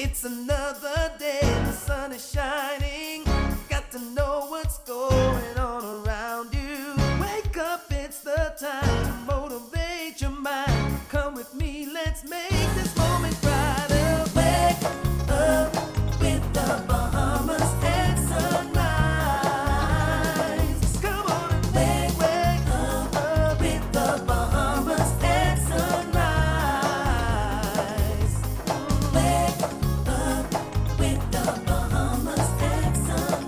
It's another day, the sun is shining. Got to know what's going on around you. Wake up, it's the time to motivate your mind. Come with me, let's make this moment brighter. Wake up with the Bahamas at sunrise. Come on and wake up with the Bahamas at sunrise. Wake up with the Bahamas at sunrise.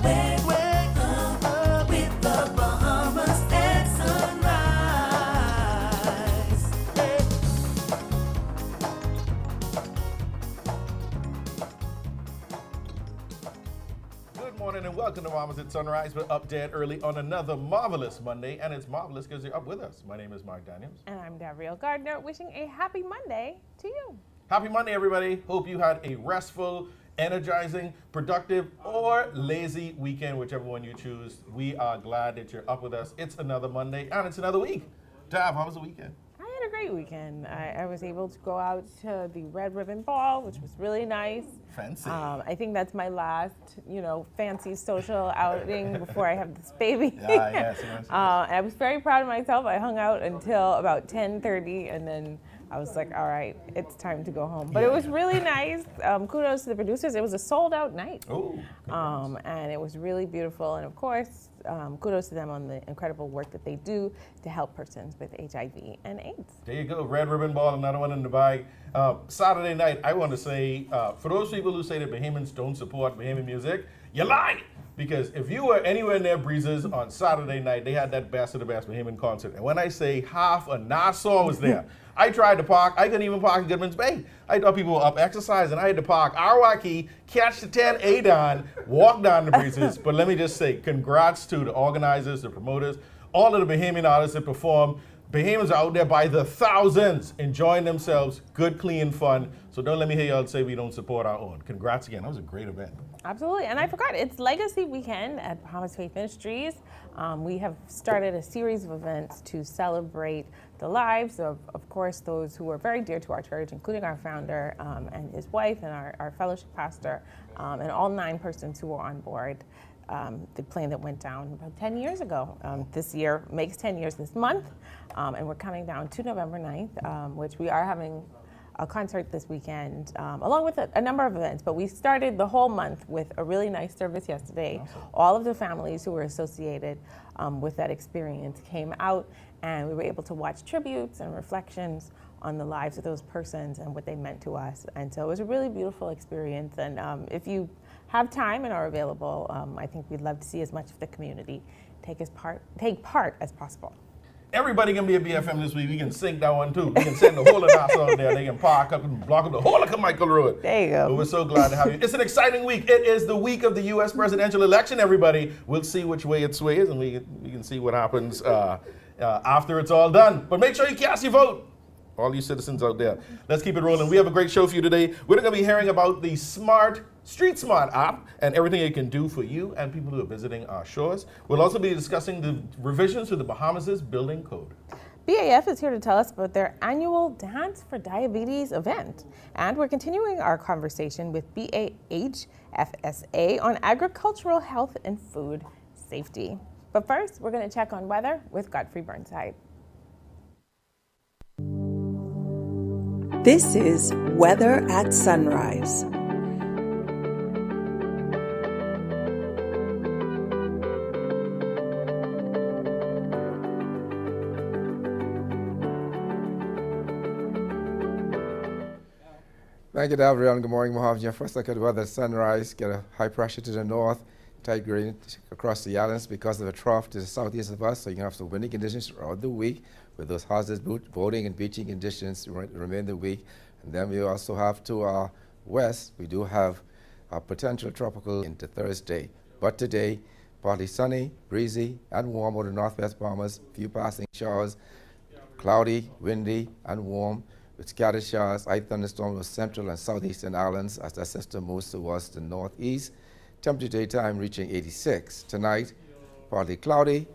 Wake up with the Bahamas at sunrise. Hey. Good morning and welcome to Bahamas at Sunrise. We're up dead early on another marvelous Monday, and it's marvelous because you're up with us. My name is Mark Daniels. And I'm Gabrielle Gardner, wishing a happy Monday to you. Happy Monday, everybody. Hope you had a restful, energizing, productive, or lazy weekend, whichever one you choose. We are glad that you're up with us. It's another Monday, and it's another week. Tab, how was the weekend? I had a great weekend. I was able to go out to the Red Ribbon Ball, which was really nice. Fancy. I think that's my last, fancy social outing before I have this baby. Yes. I was very proud of myself. I hung out until about 10:30, and then I was like, all right, it's time to go home. But it was really nice. Kudos to the producers. It was a sold-out night. Oh, and it was really beautiful. And of course, kudos to them on the incredible work that they do to help persons with HIV and AIDS. there you go. Red Ribbon Ball, another one in the bag. Saturday night, I want to say, for those people who say that Bahamians don't support Bahamian music, you lie. Because if you were anywhere near Breezes on Saturday night, they had that Best of the Best Bahamian concert. And when I say half of Nassau was there, I tried to park. I couldn't even park in Goodman's Bay. I thought people were up exercising. I had to park Arwaki, catch the 10 down, walk down the Breezes. But let me just say, congrats to the organizers, the promoters, all of the Bahamian artists that perform. Bahamians are out there by the thousands enjoying themselves, good, clean fun. So don't let me hear y'all say we don't support our own. Congrats again. That was a great event. Absolutely, and I forgot, it's Legacy Weekend at Bahamas Faith Ministries. We have started a series of events to celebrate the lives of course, those who are very dear to our church, including our founder and his wife and our fellowship pastor, and all 9 persons who were on board the plane that went down about 10 years ago. This year makes 10 years this month, and we're counting down to November 9th, which we are having a concert this weekend, along with a number of events, but we started the whole month with a really nice service yesterday. Awesome. All of the families who were associated with that experience came out, and we were able to watch tributes and reflections on the lives of those persons and what they meant to us. And so it was a really beautiful experience, and if you have time and are available, I think we'd love to see as much of the community take part as possible. Everybody can be a BFM this week. We can sync that one too. We can send the whole of Nassau there. They can park up and block up the whole of Carmichael Road. There you go. But we're so glad to have you. It's an exciting week. It is the week of the U.S. presidential election, everybody. We'll see which way it sways, and we can see what happens after it's all done. But make sure you cast your vote. All you citizens out there. Let's keep it rolling. We have a great show for you today. We're going to be hearing about the StreetSmart app and everything it can do for you and people who are visiting our shores. We'll also be discussing the revisions to the Bahamas' building code. BAF is here to tell us about their annual Dance for Diabetes event. And we're continuing our conversation with BAHFSA on agricultural health and food safety. But first, we're going to check on weather with Godfrey Burnside. This is Weather at Sunrise. Thank you, Gabrielle. Good morning, Mohammed. First look at the weather at sunrise. Get a high pressure to the north, tight gradient across the islands because of a trough to the southeast of us. So you can have some windy conditions throughout the week with those hazardous boating and beaching conditions remain the week. And then we also have to our west, we do have a potential tropical into Thursday. But today, partly sunny, breezy, and warm over the northwest Bahamas. Few passing showers, cloudy, windy, and warm, with scattered showers, light thunderstorms over central and southeastern islands as that system moves towards the northeast. Temperature daytime reaching 86. Tonight, partly cloudy,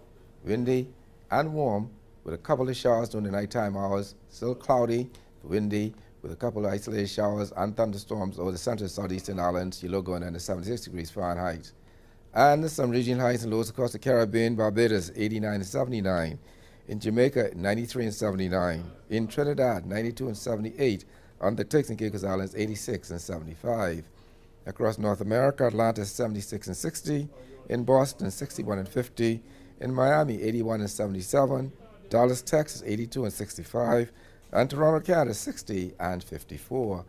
windy, and warm, with a couple of showers during the nighttime hours. Still cloudy, windy, with a couple of isolated showers and thunderstorms over the central southeastern islands, your low going under 76 degrees Fahrenheit. And some regional highs and lows across the Caribbean, Barbados 89 and 79. In Jamaica, 93 and 79. In Trinidad, 92 and 78. On the Turks and Caicos Islands, 86 and 75. Across North America, Atlanta 76 and 60. In Boston, 61 and 50. In Miami, 81 and 77. Dallas, Texas, 82 and 65. And Toronto, Canada, 60 and 54.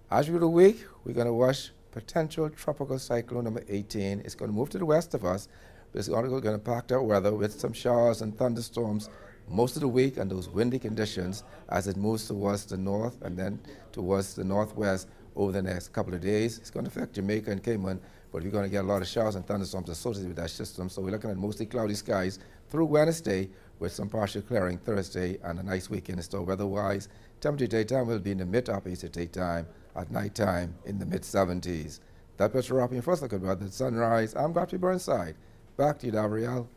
As we go the week, we're going to watch potential tropical cyclone number 18. It's going to move to the west of us, but it's going to impact our weather with some showers and thunderstorms most of the week and those windy conditions as it moves towards the north and then towards the northwest over the next couple of days. It's going to affect Jamaica and Cayman, but we're going to get a lot of showers and thunderstorms associated with that system. So we're looking at mostly cloudy skies through Wednesday with some partial clearing Thursday and a nice weekend in store weather-wise. Temperature daytime will be in the mid-upper east at daytime, at nighttime in the mid-70s. That puts a wrap in first look at weather at sunrise. I'm Godfrey Burnside. Back to you, Gabrielle.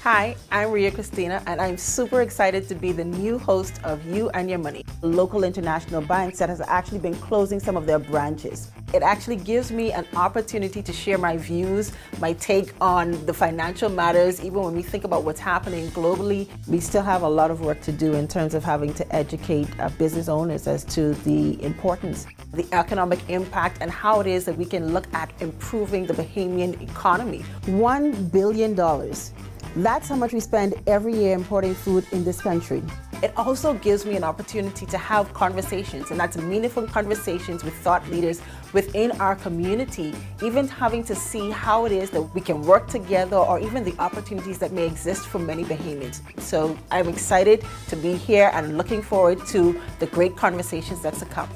Hi, I'm Ria Christina, and I'm super excited to be the new host of You and Your Money, local international banks that has actually been closing some of their branches. It actually gives me an opportunity to share my views, my take on the financial matters. Even when we think about what's happening globally, we still have a lot of work to do in terms of having to educate business owners as to the importance, the economic impact, and how it is that we can look at improving the Bahamian economy. $1 billion. That's how much we spend every year importing food in this country. It also gives me an opportunity to have conversations, and that's meaningful conversations with thought leaders within our community, even having to see how it is that we can work together or even the opportunities that may exist for many Bahamians. So I'm excited to be here and looking forward to the great conversations that's to come.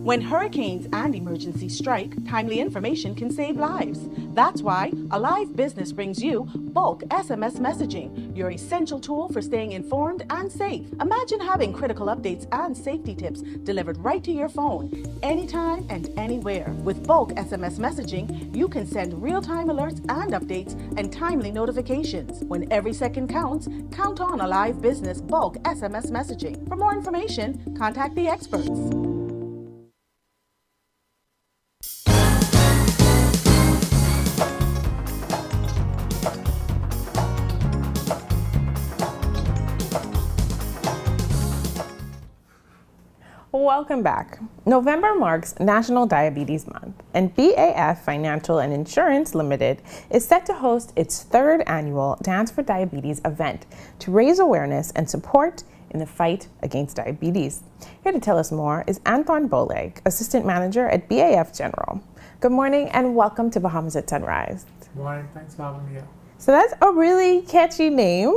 When hurricanes and emergencies strike, timely information can save lives. That's why Alive Business brings you bulk SMS messaging, your essential tool for staying informed and safe. Imagine having critical updates and safety tips delivered right to your phone, anytime and anywhere. With bulk SMS messaging, you can send real-time alerts and updates and timely notifications. When every second counts, count on Alive Business bulk SMS messaging. For more information, contact the experts. Welcome back. November marks National Diabetes Month, and BAF Financial and Insurance Limited is set to host its third annual Dance for Diabetes event to raise awareness and support in the fight against diabetes. Here to tell us more is Anthon Bowleg, Assistant Manager at BAF General. Good morning and welcome to Bahamas at Sunrise. Good morning, thanks for having me here. So that's a really catchy name,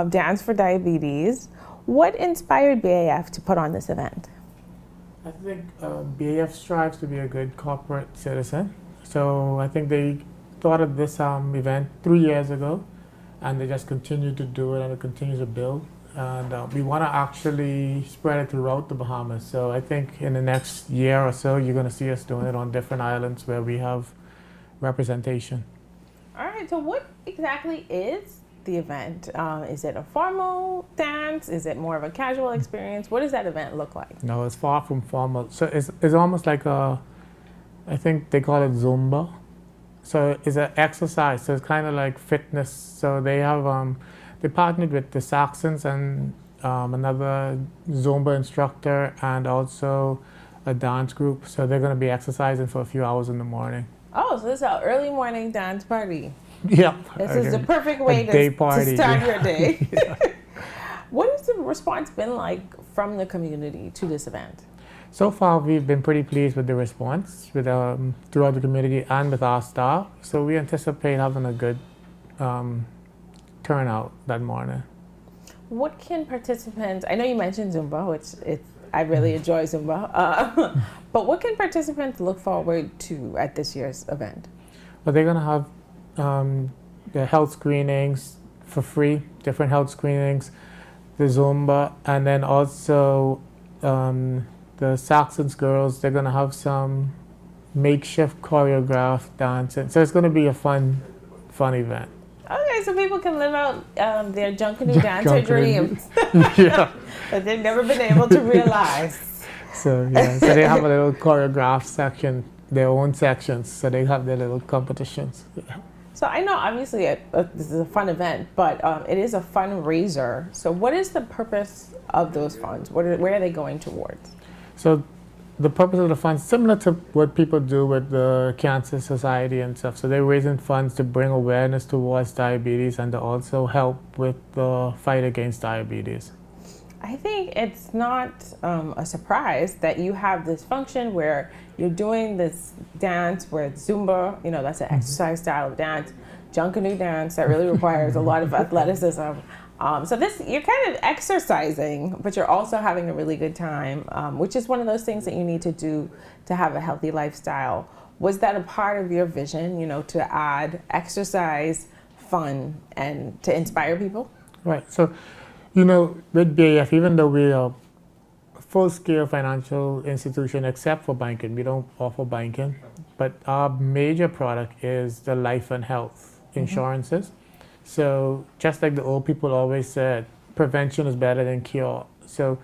Dance for Diabetes. What inspired BAF to put on this event? I think BAF strives to be a good corporate citizen. So I think they thought of this event 3 years ago, and they just continue to do it, and it continues to build. And we want to actually spread it throughout the Bahamas. So I think in the next year or so, you're going to see us doing it on different islands where we have representation. All right, so what exactly is the event? Is it a formal dance? Is it more of a casual experience? What does that event look like? No, it's far from formal. So it's almost like I think they call it Zumba. So it's an exercise, so it's kind of like fitness. So they have, they partnered with the Saxons and another Zumba instructor and also a dance group. So they're going to be exercising for a few hours in the morning. Oh, so this is an early morning dance party. Yeah. This is the perfect way to start your day. Yeah. What has the response been like from the community to this event? So far, we've been pretty pleased with the response with throughout the community and with our staff. So we anticipate having a good turnout that morning. What can participants, I know you mentioned Zumba, which I really enjoy Zumba, but what can participants look forward to at this year's event? Well, they're going to have the health screenings for free, different health screenings, the Zumba, and then also the the Saxons girls, they're going to have some makeshift choreographed dancing. So it's going to be a fun event. Okay, so people can live out their Junkanoo dancer dreams Yeah. that they've never been able to realize. So they have a little choreographed section, their own sections, so they have their little competitions. Yeah. So I know obviously this is a fun event, but it is a fundraiser. So what is the purpose of those funds? Where are they going towards? So the purpose of the funds, similar to what people do with the Cancer Society and stuff. So they're raising funds to bring awareness towards diabetes and to also help with the fight against diabetes. I think it's not a surprise that you have this function where you're doing this dance where it's Zumba, that's an exercise style of dance, Junkanoo dance that really requires a lot of athleticism. So you're kind of exercising, but you're also having a really good time, which is one of those things that you need to do to have a healthy lifestyle. Was that a part of your vision, to add exercise, fun, and to inspire people? Right. So, with BAF, even though we are a full-scale financial institution, except for banking, we don't offer banking, but our major product is the life and health insurances. So just like the old people always said, prevention is better than cure. So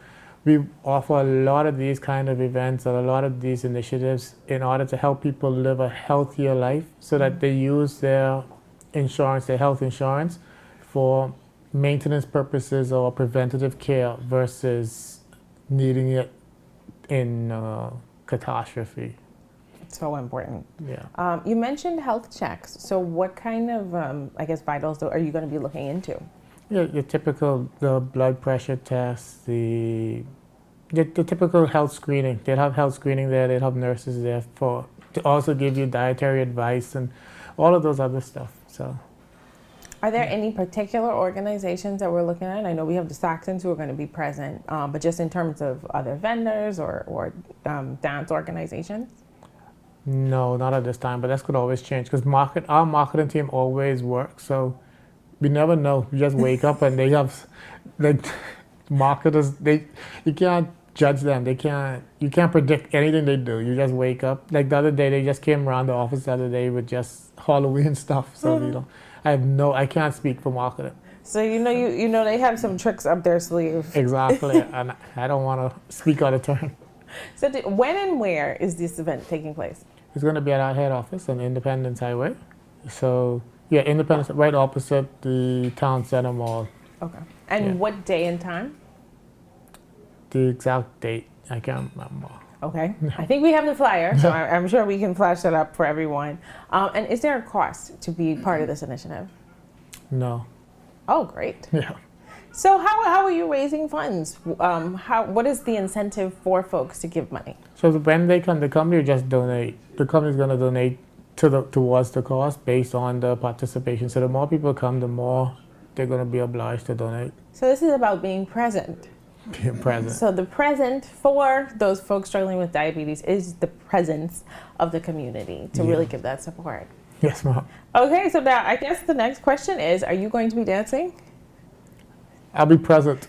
we offer a lot of these kind of events and a lot of these initiatives in order to help people live a healthier life so that they use their insurance, their health insurance, for maintenance purposes or preventative care versus needing it in catastrophe. So important. Yeah. You mentioned health checks. So what kind of, vitals are you going to be looking into? Yeah, your typical the blood pressure tests, the typical health screening. They'll have health screening there. They'll have nurses there to also give you dietary advice and all of those other stuff. So. Are there any particular organizations that we're looking at? I know we have the Saxons who are going to be present, but just in terms of other vendors or dance organizations? No, not at this time, but that could always change because our marketing team always works. So we never know. You just wake up and they have marketers. You can't judge them. You can't predict anything they do. You just wake up. Like the other day, they just came around the office the other day with just Halloween stuff. So I can't speak for marketing. So they have some tricks up their sleeve. Exactly, and I don't want to speak out of turn. So when and where is this event taking place? It's going to be at our head office on Independence Highway. So, Independence, right opposite the Town Center Mall. Okay. And what day and time? The exact date, I can't remember. Okay. I think we have the flyer, so I'm sure we can flash that up for everyone. And is there a cost to be part of this initiative? No. Oh, great. Yeah. So how are you raising funds? What is the incentive for folks to give money? So when they come, the company will just donate. The company's going to donate towards the cost based on the participation. So the more people come, the more they're going to be obliged to donate. So this is about being present. Being present. So the present for those folks struggling with diabetes is the presence of the community to really give that support. Yes, ma'am. Okay, so now I guess the next question is, are you going to be dancing? I'll be present.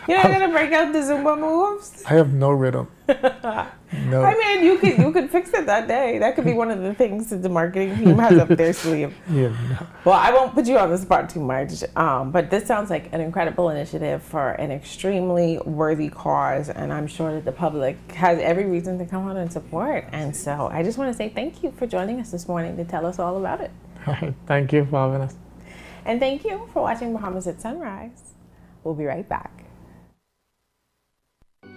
You're not gonna break out the Zumba moves? I have no rhythm. No. I mean, you could fix it that day. That could be one of the things that the marketing team has up their sleeve. Yeah. No. Well, I won't put you on the spot too much, but this sounds like an incredible initiative for an extremely worthy cause, and I'm sure that the public has every reason to come out and support. And so I just want to say thank you for joining us this morning to tell us all about it. All right. Thank you for having us. And thank you for watching Bahamas at Sunrise. We'll be right back.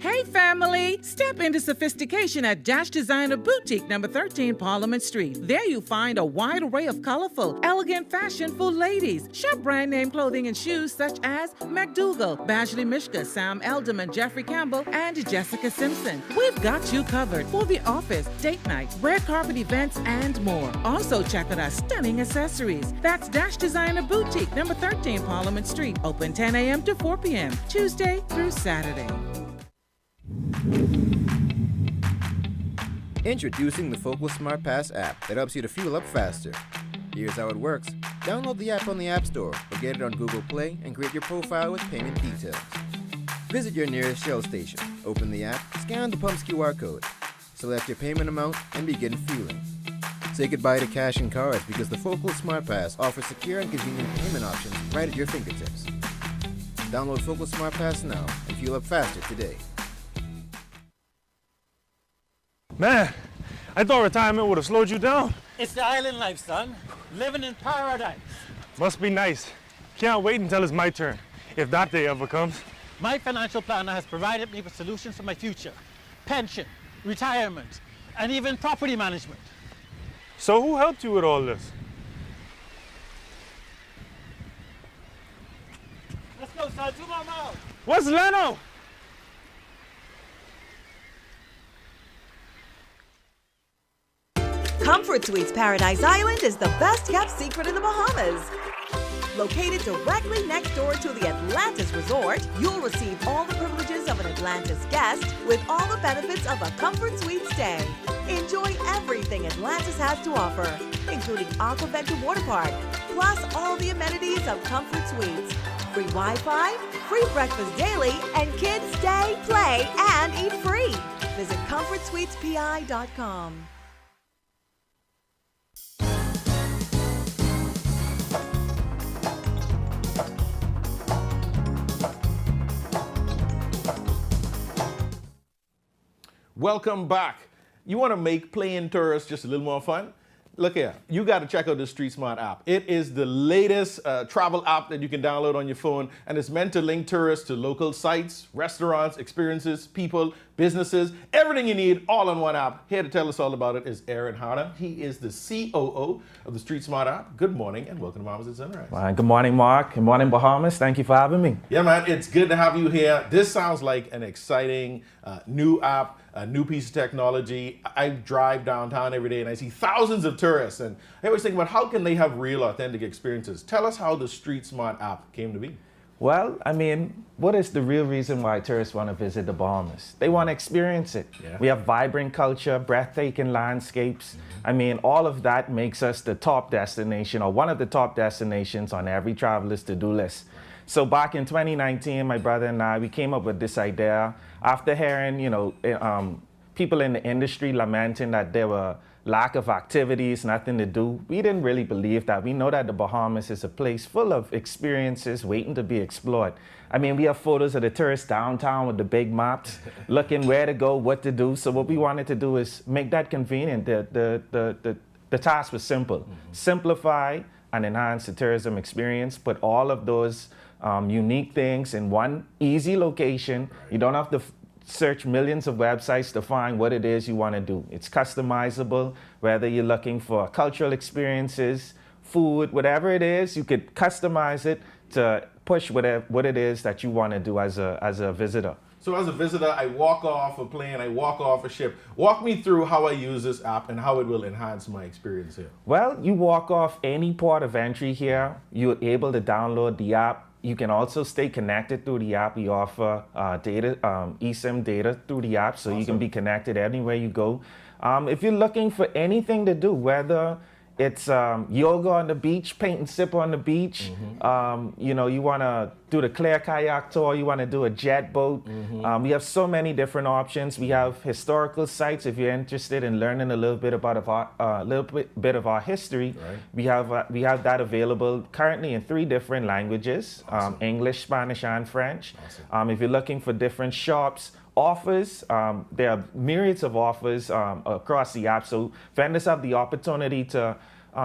Hey family, step into sophistication at Dash Designer Boutique, number 13 Parliament Street. There you'll find a wide array of colorful, elegant fashion for ladies. Shop brand name clothing and shoes such as McDougal, Bashley Mishka, Sam Elderman, Jeffrey Campbell, and Jessica Simpson. We've got you covered for the office, date night, red carpet events, and more. Also check out our stunning accessories. That's Dash Designer Boutique, number 13 Parliament Street. Open 10 a.m. to 4 p.m., Tuesday through Saturday. Introducing the Focal Smart Pass app that helps you to fuel up faster. Here's how it works. Download the app on the App Store or get it on Google Play and create your profile with payment details. Visit your nearest Shell station, open the app, scan the pump's QR code, select your payment amount, and begin fueling. Say goodbye to cash and cards because the Focal Smart Pass offers secure and convenient payment options right at your fingertips. Download Focal Smart Pass now and fuel up faster today. Man, I thought retirement would have slowed you down. It's the island life, son. Living in paradise. Must be nice. Can't wait until it's my turn, if that day ever comes. My financial planner has provided me with solutions for my future. Pension, retirement, and even property management. So who helped you with all this? Let's go, son. 2 more miles. What's Leno? Comfort Suites Paradise Island is the best kept secret in the Bahamas. Located directly next door to the Atlantis Resort, you'll receive all the privileges of an Atlantis guest with all the benefits of a Comfort Suite stay. Enjoy everything Atlantis has to offer, including Aquaventure Water Park, plus all the amenities of Comfort Suites. Free Wi-Fi, free breakfast daily, and kids stay, play, and eat free. Visit ComfortSuitesPI.com. Welcome back. You want to make playing tourists just a little more fun? Look here, you got to check out the StreetSmart app. It is the latest travel app that you can download on your phone, and it's meant to link tourists to local sites, restaurants, experiences, people, businesses, everything you need all in one app. Here to tell us all about it is Ehren Hanna. He is the COO of the StreetSmart app. Good morning and welcome to Bahamas at Sunrise. Good morning, Mark. Good morning, Bahamas. Thank you for having me. Yeah, man, it's good to have you here. This sounds like an exciting new app, a new piece of technology. I drive downtown every day and I see thousands of tourists, and I always think about how can they have real, authentic experiences. Tell us how the StreetSmart app came to be. Well, I mean, what is the real reason why tourists want to visit the Bahamas? They want to experience it. Yeah. We have vibrant culture, breathtaking landscapes. I mean, all of that makes us the top destination, or one of the top destinations on every traveler's to-do list. So back in 2019, my brother and I, we came up with this idea after hearing, people in the industry lamenting that there were lack of activities, nothing to do. We didn't really believe that. We know that the Bahamas is a place full of experiences waiting to be explored. I mean, we have photos of the tourists downtown with the big maps, looking where to go, what to do. So what we wanted to do is make that convenient. The task was simple. Simplify and enhance the tourism experience, put all of those unique things in one easy location. You don't have to search millions of websites to find what it is you want to do. It's customizable, whether you're looking for cultural experiences, food, whatever it is, you could customize it to push what it is that you want to do as a visitor. So as a visitor, I walk off a plane, I walk off a ship. Walk me through how I use this app and how it will enhance my experience here. Well, you walk off any port of entry here, you're able to download the app. You can also stay connected through the app. We offer data, eSIM data through the app, so you can be connected anywhere you go. If you're looking for anything to do, whether it's yoga on the beach, paint and sip on the beach, you want to do the clear kayak tour, you want to do a jet boat. We have so many different options. We have historical sites if you're interested in learning a little bit about bit of our history. Right. We have that available currently in 3 different languages: English, Spanish, and French. Awesome. If you're looking for different shops, offers, there are myriads of offers across the app, so vendors have the opportunity to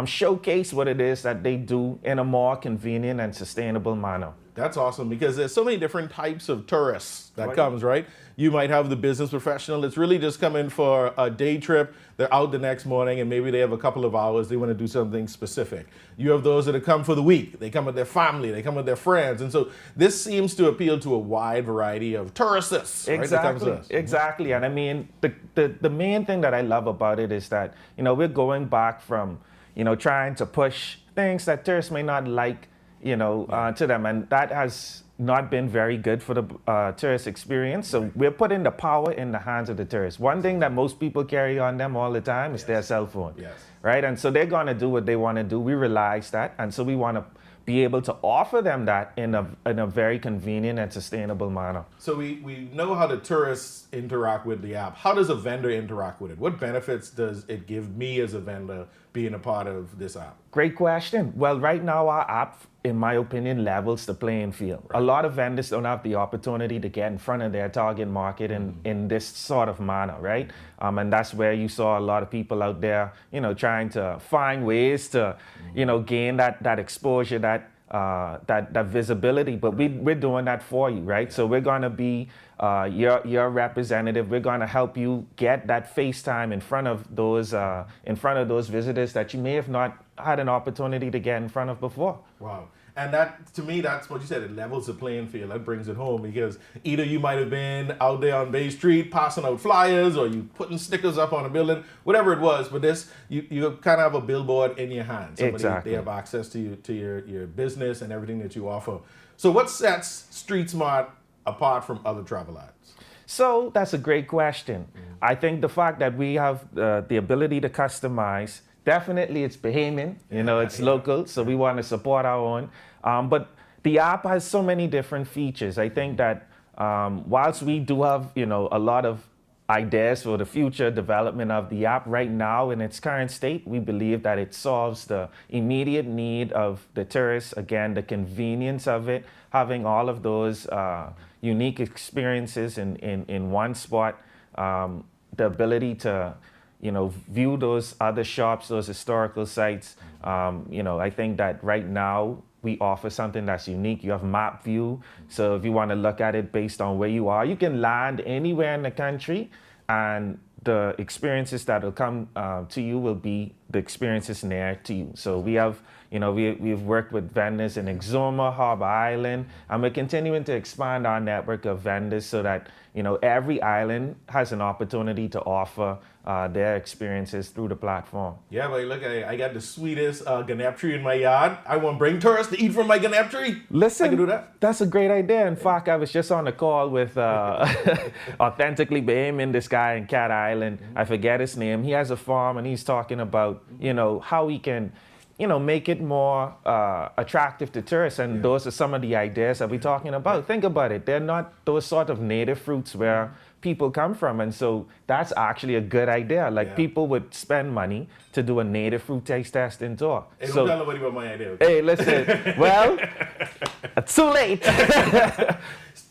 showcase what it is that they do in a more convenient and sustainable manner. That's awesome, because there's so many different types of tourists that comes, right? You might have the business professional that's really just coming for a day trip. They're out the next morning and maybe they have a couple of hours. They want to do something specific. You have those that have come for the week. They come with their family. They come with their friends. And so this seems to appeal to a wide variety of tourists. Exactly, right, exactly. And I mean, the main thing that I love about it is that, we're going back from, trying to push things that tourists may not like, to them. And that has not been very good for the tourist experience. So we're putting the power in the hands of the tourists. One thing that most people carry on them all the time is their cell phone. Right? And so they're going to do what they want to do. We realize that. And so we want to be able to offer them that in a very convenient and sustainable manner. So we know how the tourists interact with the app. How does a vendor interact with it? What benefits does it give me as a vendor being a part of this app? Great question. Well, right now our app, in my opinion, levels the playing field. Right. A lot of vendors don't have the opportunity to get in front of their target market in this sort of manner, right? And that's where you saw a lot of people out there, trying to find ways to, gain that exposure, that visibility. But we're doing that for you, right? So we're going to be your representative. We're going to help you get that face time in front of those visitors that you may have not had an opportunity to get in front of before. Wow. And that, to me, that's what you said. It levels the playing field. That brings it home, because either you might have been out there on Bay Street passing out flyers, or you putting stickers up on a building, whatever it was. But this, you kind of have a billboard in your hand. Exactly. They have access to your business and everything that you offer. So what sets StreetSmart apart from other travel ads? So that's a great question. I think the fact that we have the ability to customize, definitely it's Bahamian, it's local, so we want to support our own. But the app has so many different features. I think that whilst we do have, a lot of ideas for the future development of the app, right now in its current state, we believe that it solves the immediate need of the tourists. Again, the convenience of it, having all of those unique experiences in one spot, the ability to view those other shops, those historical sites. I think that right now we offer something that's unique. You have map view. So if you want to look at it based on where you are, you can land anywhere in the country, and the experiences that will come to you will be the experiences near to you. So we have, we've worked with vendors in Exuma, Harbor Island, and we're continuing to expand our network of vendors so that, every island has an opportunity to offer their experiences through the platform. Yeah, but look, I got the sweetest ganap tree in my yard. I want to bring tourists to eat from my ganap tree. Listen, I can do that. That's a great idea. In fact, I was just on a call with Authentically Bahamian, this guy in Cat Island. I forget his name. He has a farm, and he's talking about, how we can, make it more attractive to tourists. And those are some of the ideas that we're talking about. Think about it. They're not those sort of native fruits where people come from. And so that's actually a good idea. Like, people would spend money to do a native fruit taste testing tour. Hey, so, don't tell nobody about my idea. Okay? Hey, listen. Well, too late.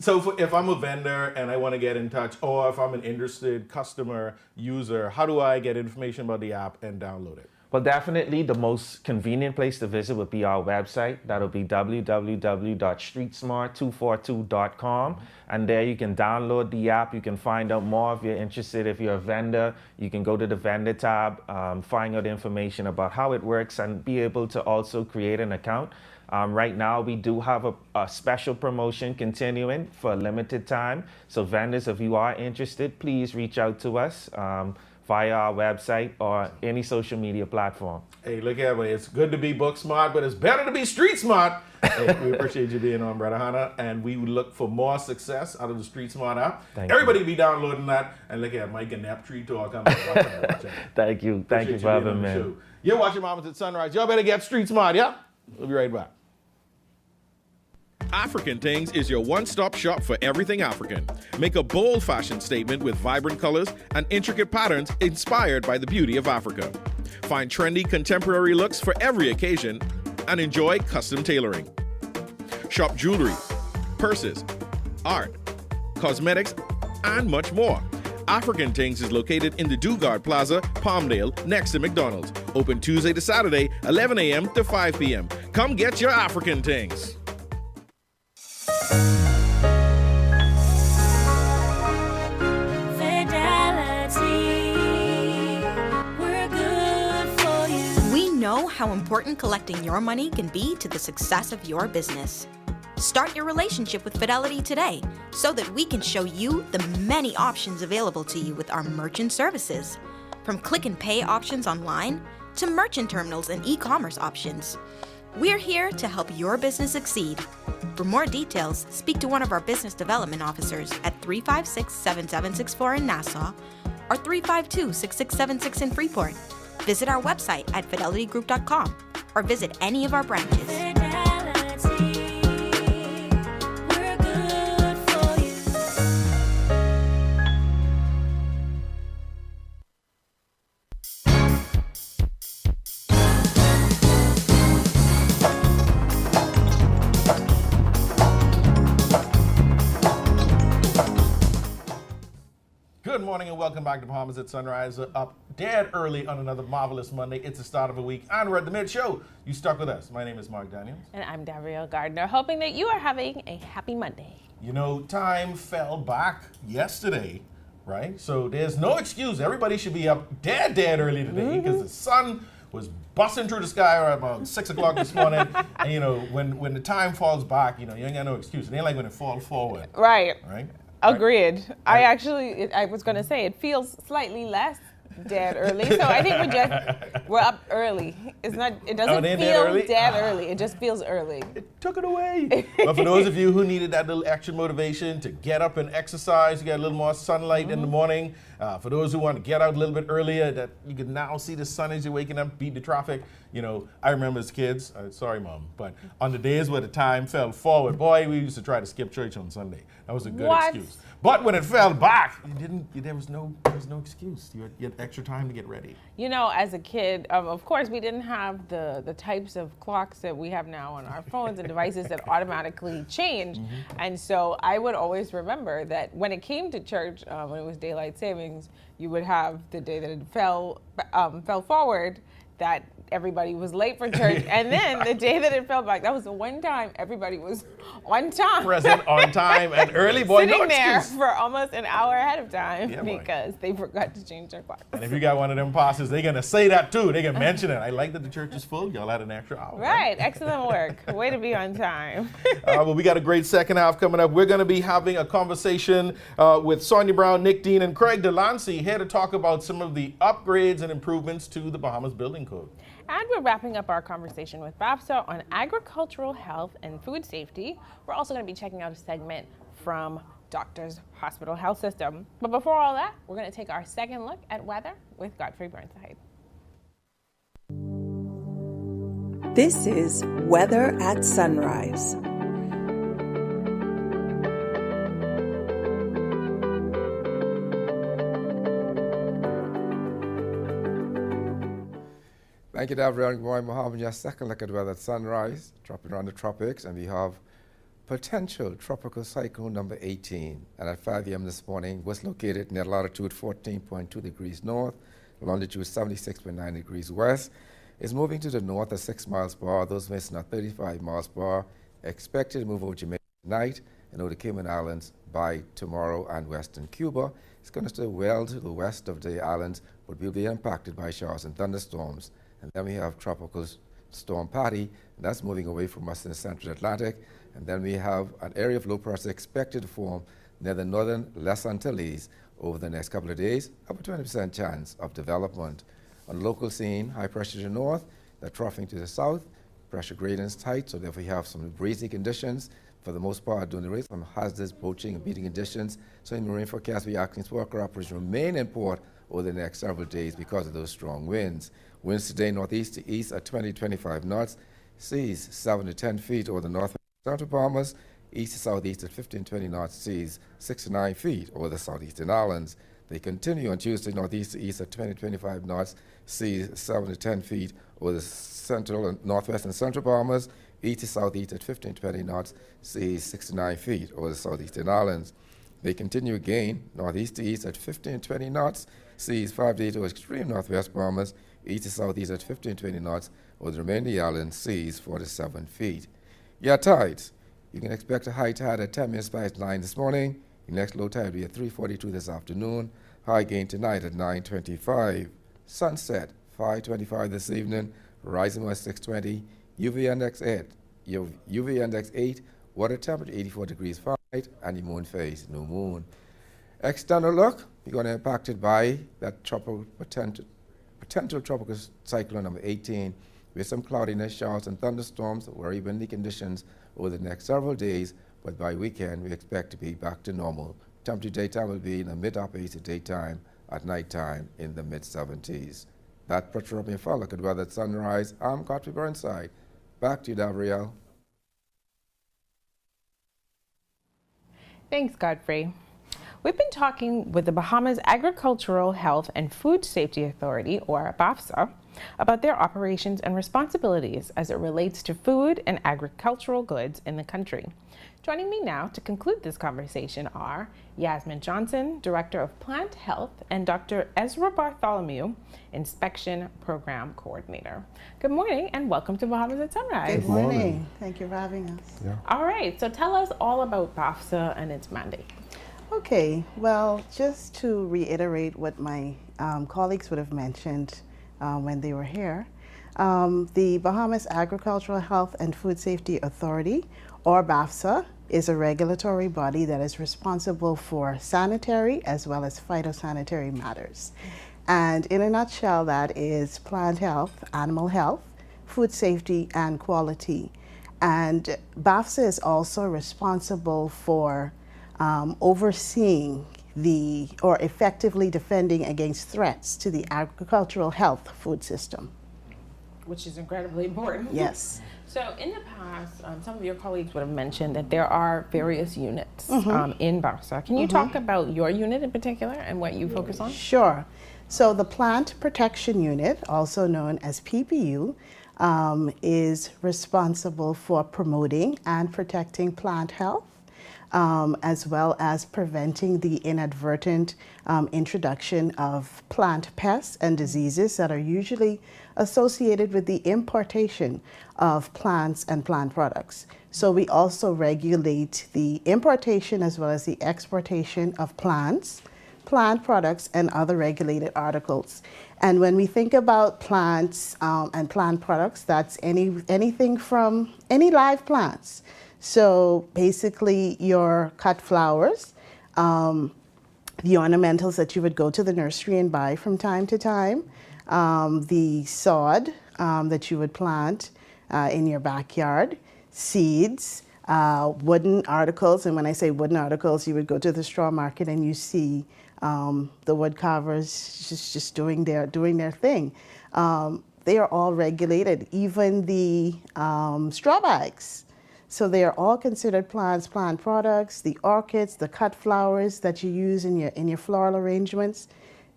So if I'm a vendor and I want to get in touch, or if I'm an interested customer, user, how do I get information about the app and download it? Well, definitely the most convenient place to visit would be our website. That'll be www.streetsmart242.com. And there you can download the app. You can find out more if you're interested. If you're a vendor, you can go to the vendor tab, find out information about how it works, and be able to also create an account. Right now, we do have a special promotion continuing for a limited time. So vendors, if you are interested, please reach out to us via our website or any social media platform. Hey, look at me. It's good to be book smart, but it's better to be street smart. Hey, we appreciate you being on, Brother Hanna, and we look for more success out of the StreetSmart app. Everybody be downloading that, and look at Mike and Nap Tree Talk. Watch it. Thank you. Thank you for having me. You're watching Mamas at Sunrise. Y'all better get street smart, yeah? We'll be right back. African Things is your one-stop shop for everything African. Make a bold fashion statement with vibrant colors and intricate patterns inspired by the beauty of Africa. Find trendy contemporary looks for every occasion and enjoy custom tailoring. Shop jewelry, purses, art, cosmetics, and much more. African Things is located in the Dugard Plaza, Palmdale, next to McDonald's. Open Tuesday to Saturday, 11 a.m. to 5 p.m. Come get your African Things. How important collecting your money can be to the success of your business. Start your relationship with Fidelity today so that we can show you the many options available to you with our merchant services. From click and pay options online to merchant terminals and e-commerce options. We're here to help your business succeed. For more details, speak to one of our business development officers at 356-7764 in Nassau or 352-6676 in Freeport. Visit our website at fidelitygroup.com or visit any of our branches. Good morning and welcome back to Bahamas at Sunrise. Up dead early on another marvelous Monday. It's the start of a week and we're at the mid-show. You stuck with us. My name is Mark Daniels. And I'm Gabrielle Gardner, hoping that you are having a happy Monday. You know, time fell back yesterday, right? So there's no excuse. Everybody should be up dead early today because the sun was busting through the sky around about 6 o'clock this morning. And you know, when the time falls back, you know, you ain't got no excuse. It ain't like when it falls forward. Right. Right? Agreed. I was going to say it feels slightly less dead early, so I think we're up early. It doesn't feel dead early. It just feels early. It took it away. But for those of you who needed that little extra motivation to get up and exercise, you get a little more sunlight in the morning. For those who want to get out a little bit earlier, that you can now see the sun as you're waking up, beat the traffic. You know, I remember as kids, sorry mom, but on the days where the time fell forward, boy, we used to try to skip church on Sunday. That was a good excuse. But when it fell back, there was no excuse. You had extra time to get ready. You know, as a kid, of course, we didn't have the types of clocks that we have now on our phones and devices that automatically change. And so I would always remember that when it came to church, when it was daylight savings, you would have the day that it fell forward, that everybody was late for church, and then the day that it fell back, that was the one time everybody was on time. Present on time and early, boy, Sitting no there excuse. for almost an hour ahead of time because boy. they forgot to change their clock. And if you got one of them passes, they're going to say that too. They're going to mention it. I like that the church is full. Y'all had an extra hour. Right. Excellent work. Way to be on time. Well, we got a great second half coming up. We're going to be having a conversation with Sonia Brown, Nick Dean, and Craig Delancy here to talk about some of the upgrades and improvements to the Bahamas Building Code. And we're wrapping up our conversation with BAFSA on agricultural health and food safety. We're also going to be checking out a segment from Doctors Hospital Health System. But before all that, we're going to take our second look at weather with Godfrey Burnside. This is Weather at Sunrise. Thank you, Gabrielle. Good morning, Mohammed. Your second look at weather at sunrise, dropping around the tropics, and we have potential tropical cyclone number 18. And at 5 a.m. this morning, was located near latitude 14.2 degrees north, longitude 76.9 degrees west. It's moving to the north at 6 miles per hour. Those winds are 35 miles per hour. Expected to move over Jamaica tonight and over the Cayman Islands by tomorrow and western Cuba. It's going to stay well to the west of the islands, but will be impacted by showers and thunderstorms. And then we have tropical storm Patty, and that's moving away from us in the central Atlantic. And then we have an area of low pressure expected to form near the northern Les Antilles over the next couple of days, up to 20% chance of development. On the local scene, high pressure to the north, they're troughing to the south, pressure gradients tight, so therefore you have some breezy conditions. For the most part, during the race, some hazardous poaching and beating conditions. So in marine forecast, we're asking worker operators remain in port over the next several days because of those strong winds. Winds today northeast to east at 20-25 knots, seas 7 to 10 feet over the north central Bahamas, east to southeast at 15-20 knots, seas 6 to 9 feet over the southeastern islands. They continue on Tuesday northeast to east at 20-25 knots, seas 7 to 10 feet over the central and northwest and central Bahamas, east to southeast at 15-20 knots, seas 6 to 9 feet over the southeastern islands. They continue again northeast to east at 15-20 knots, seas 5 to 8 over extreme northwest Bahamas, east to southeast at 15-20 knots over the remaining of the island, seas 4 to 7 feet. Your tides. You can expect a high tide at 10 minutes past 9 this morning. Your next low tide will be at 3:42 this afternoon. High gain tonight at 9:25. Sunset 5:25 this evening. Rising at 6:20. UV index 8. UV index 8. Water temperature 84 degrees Fahrenheit. And the moon phase, no moon. External look. You're going to be impacted by that potential tropical cyclone number 18 with some cloudiness, showers and thunderstorms, very windy conditions over the next several days, but by weekend we expect to be back to normal. Temperature daytime will be in the mid-upper 80s at daytime, at nighttime in the mid-70s. That puts up your look at weather at sunrise. I'm Godfrey Burnside. Back to you, Gabrielle. Thanks, Godfrey. We've been talking with the Bahamas Agricultural Health and Food Safety Authority, or BAFSA, about their operations and responsibilities as it relates to food and agricultural goods in the country. Joining me now to conclude this conversation are Yasmin Johnson, Director of Plant Health, and Dr. Ezra Bartholomew, Inspection Program Coordinator. Good morning and welcome to Bahamas at Sunrise. Good morning. Thank you for having us. Yeah. All right, so tell us all about BAFSA and its mandate. Okay, well, just to reiterate what my colleagues would have mentioned when they were here, the Bahamas Agricultural Health and Food Safety Authority, or BAFSA, is a regulatory body that is responsible for sanitary as well as phytosanitary matters. And in a nutshell, that is plant health, animal health, food safety, and quality. And BAFSA is also responsible for overseeing or effectively defending against threats to the agricultural health food system. Which is incredibly important. Yes. So in the past, some of your colleagues would have mentioned that there are various units in BAFSA. Can you talk about your unit in particular and what you focus on? Sure. So the Plant Protection Unit, also known as PPU, is responsible for promoting and protecting plant health, as well as preventing the inadvertent introduction of plant pests and diseases that are usually associated with the importation of plants and plant products. So we also regulate the importation as well as the exportation of plants, plant products, and other regulated articles. And when we think about plants and plant products, that's anything from any live plants. So basically your cut flowers, the ornamentals that you would go to the nursery and buy from time to time, the sod that you would plant in your backyard, seeds, wooden articles. And when I say wooden articles, you would go to the straw market and you see the wood carvers just doing their thing. They are all regulated, even the straw bags. So they are all considered plant products. The orchids, the cut flowers that you use in your floral arrangements,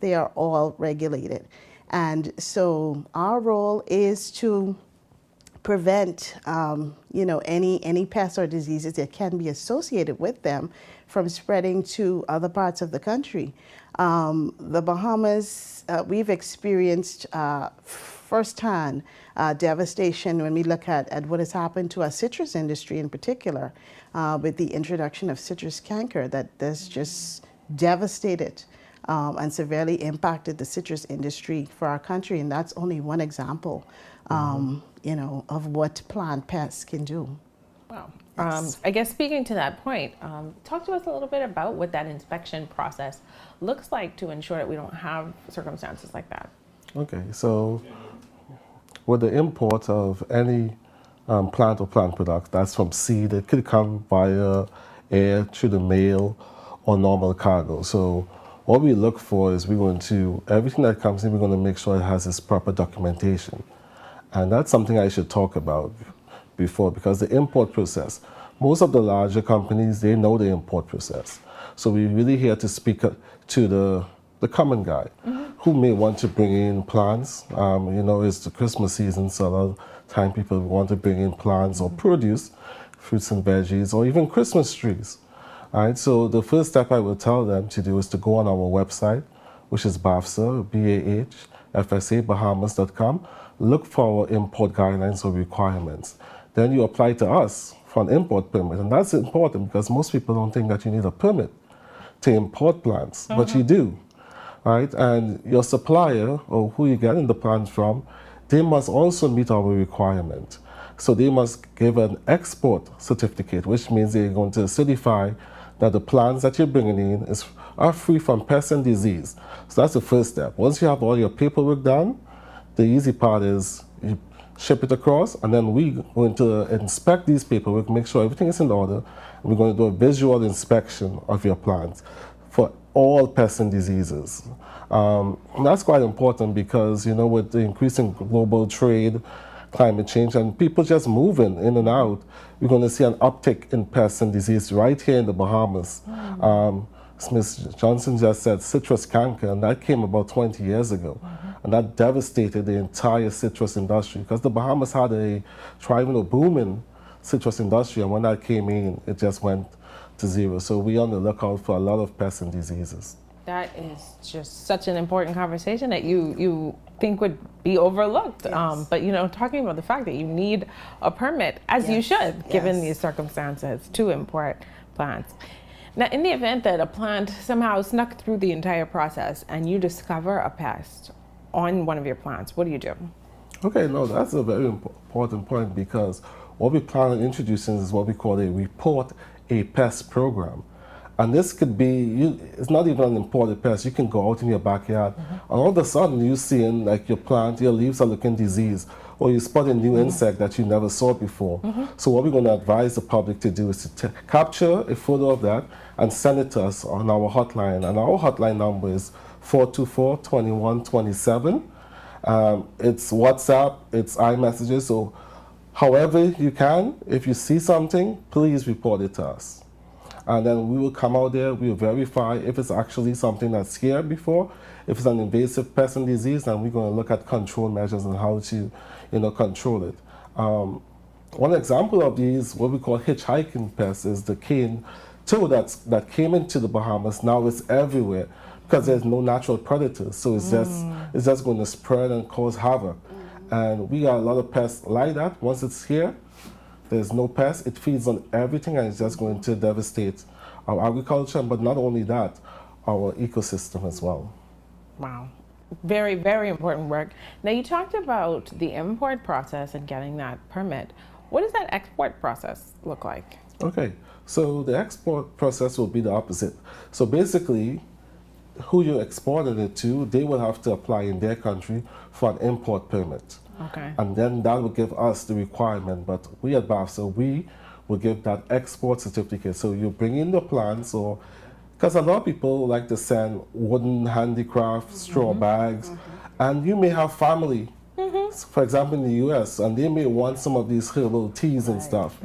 they are all regulated. And so our role is to prevent, any pests or diseases that can be associated with them from spreading to other parts of the country. The Bahamas, we've experienced firsthand devastation when we look at what has happened to our citrus industry in particular, with the introduction of citrus canker that has just devastated and severely impacted the citrus industry for our country. And that's only one example, of what plant pests can do. Wow. Yes. I guess speaking to that point, talk to us a little bit about what that inspection process looks like to ensure that we don't have circumstances like that. Okay, so with the import of any plant or plant product, that's from seed, it could come via air, through the mail, or normal cargo. So what we look for is everything that comes in, we're going to make sure it has its proper documentation. And that's something I should talk about before, because the import process, most of the larger companies, they know the import process. So we're really here to speak to the common guy who may want to bring in plants. It's the Christmas season, so a lot of time people want to bring in plants or produce, fruits and veggies, or even Christmas trees. All right, so the first step I would tell them to do is to go on our website, which is BAFSA, BAHFSA, Bahamas.com. Look for our import guidelines or requirements. Then you apply to us for an import permit. And that's important because most people don't think that you need a permit to import plants, but you do. Right? And your supplier, or who you're getting the plants from, they must also meet our requirement. So they must give an export certificate, which means they're going to certify that the plants that you're bringing in are free from pests and disease. So that's the first step. Once you have all your paperwork done, the easy part is you ship it across, and then we're going to inspect these paperwork, make sure everything is in order, and we're going to do a visual inspection of your plants for all pests and diseases. And that's quite important because, with the increasing global trade, climate change, and people just moving in and out, we're going to see an uptick in pests and disease right here in the Bahamas. Ms. Johnson just said citrus canker, and that came about 20 years ago. and that devastated the entire citrus industry because the Bahamas had a thriving or booming citrus industry, and when that came in, it just went to zero. So we're on the lookout for a lot of pests and diseases. That is just such an important conversation that you think would be overlooked. Yes. But you know, talking about the fact that you need a permit, as you should, given these circumstances, to import plants. Now, in the event that a plant somehow snuck through the entire process and you discover a pest on one of your plants, what do you do? Okay, no, that's a very important point because what we plan on introducing is what we call a report a pest program. And this could be, it's not even an imported pest. You can go out in your backyard and all of a sudden you're seeing like your plant, your leaves are looking diseased, or you spot a new insect that you never saw before. So what we're going to advise the public to do is to capture a photo of that and send it to us on our hotline. And our hotline number is 424-2127. It's WhatsApp, it's iMessages, so however you can, if you see something, please report it to us. And then we will come out there, we will verify if it's actually something that's here before. If it's an invasive pest and disease, then we're going to look at control measures and how to, control it. One example of these, what we call hitchhiking pests, is the cane toad that came into the Bahamas. Now it's everywhere because there's no natural predators. So it's just going to spread and cause havoc. And we got a lot of pests like that. Once it's here, there's no pest. It feeds on everything, and it's just going to devastate our agriculture, but not only that, our ecosystem as well. Wow. Very, very important work. Now, you talked about the import process and getting that permit. What does that export process look like? Okay, so the export process will be the opposite. So basically, who you exported it to, they will have to apply in their country for an import permit. Okay. And then that will give us the requirement, but we at BAFSA, we will give that export certificate. So you bring in the plants, or because a lot of people like to send wooden handicraft, straw bags, and you may have family, for example, in the US, and they may want some of these herbal teas and stuff.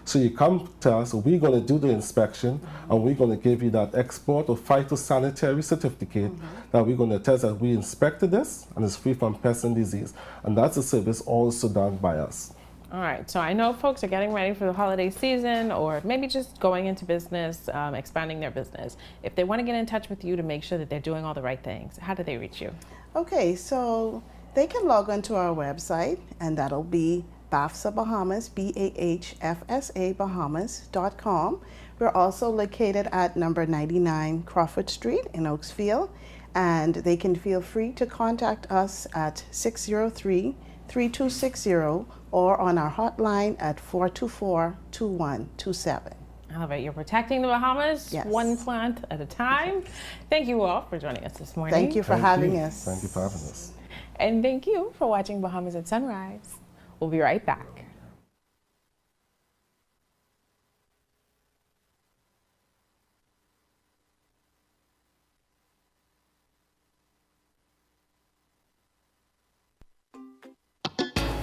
So you come to us, we're going to do the inspection, and we're going to give you that export or phytosanitary certificate that we're going to test that we inspected this and it's free from pest and disease. And that's a service also done by us. All right, so I know folks are getting ready for the holiday season, or maybe just going into business, expanding their business. If they want to get in touch with you to make sure that they're doing all the right things, how do they reach you? Okay, so they can log on to our website, and that'll be BAFSA Bahamas, BAHFSA Bahamas.com. We're also located at number 99 Crawford Street in Oaksville, and they can feel free to contact us at 603-3260 or on our hotline at 424-2127. I love it. You're protecting the Bahamas, one plant at a time. Thank you all for joining us this morning. Thank you for having us. Thank you for having us. And thank you for watching Bahamas at Sunrise. We'll be right back.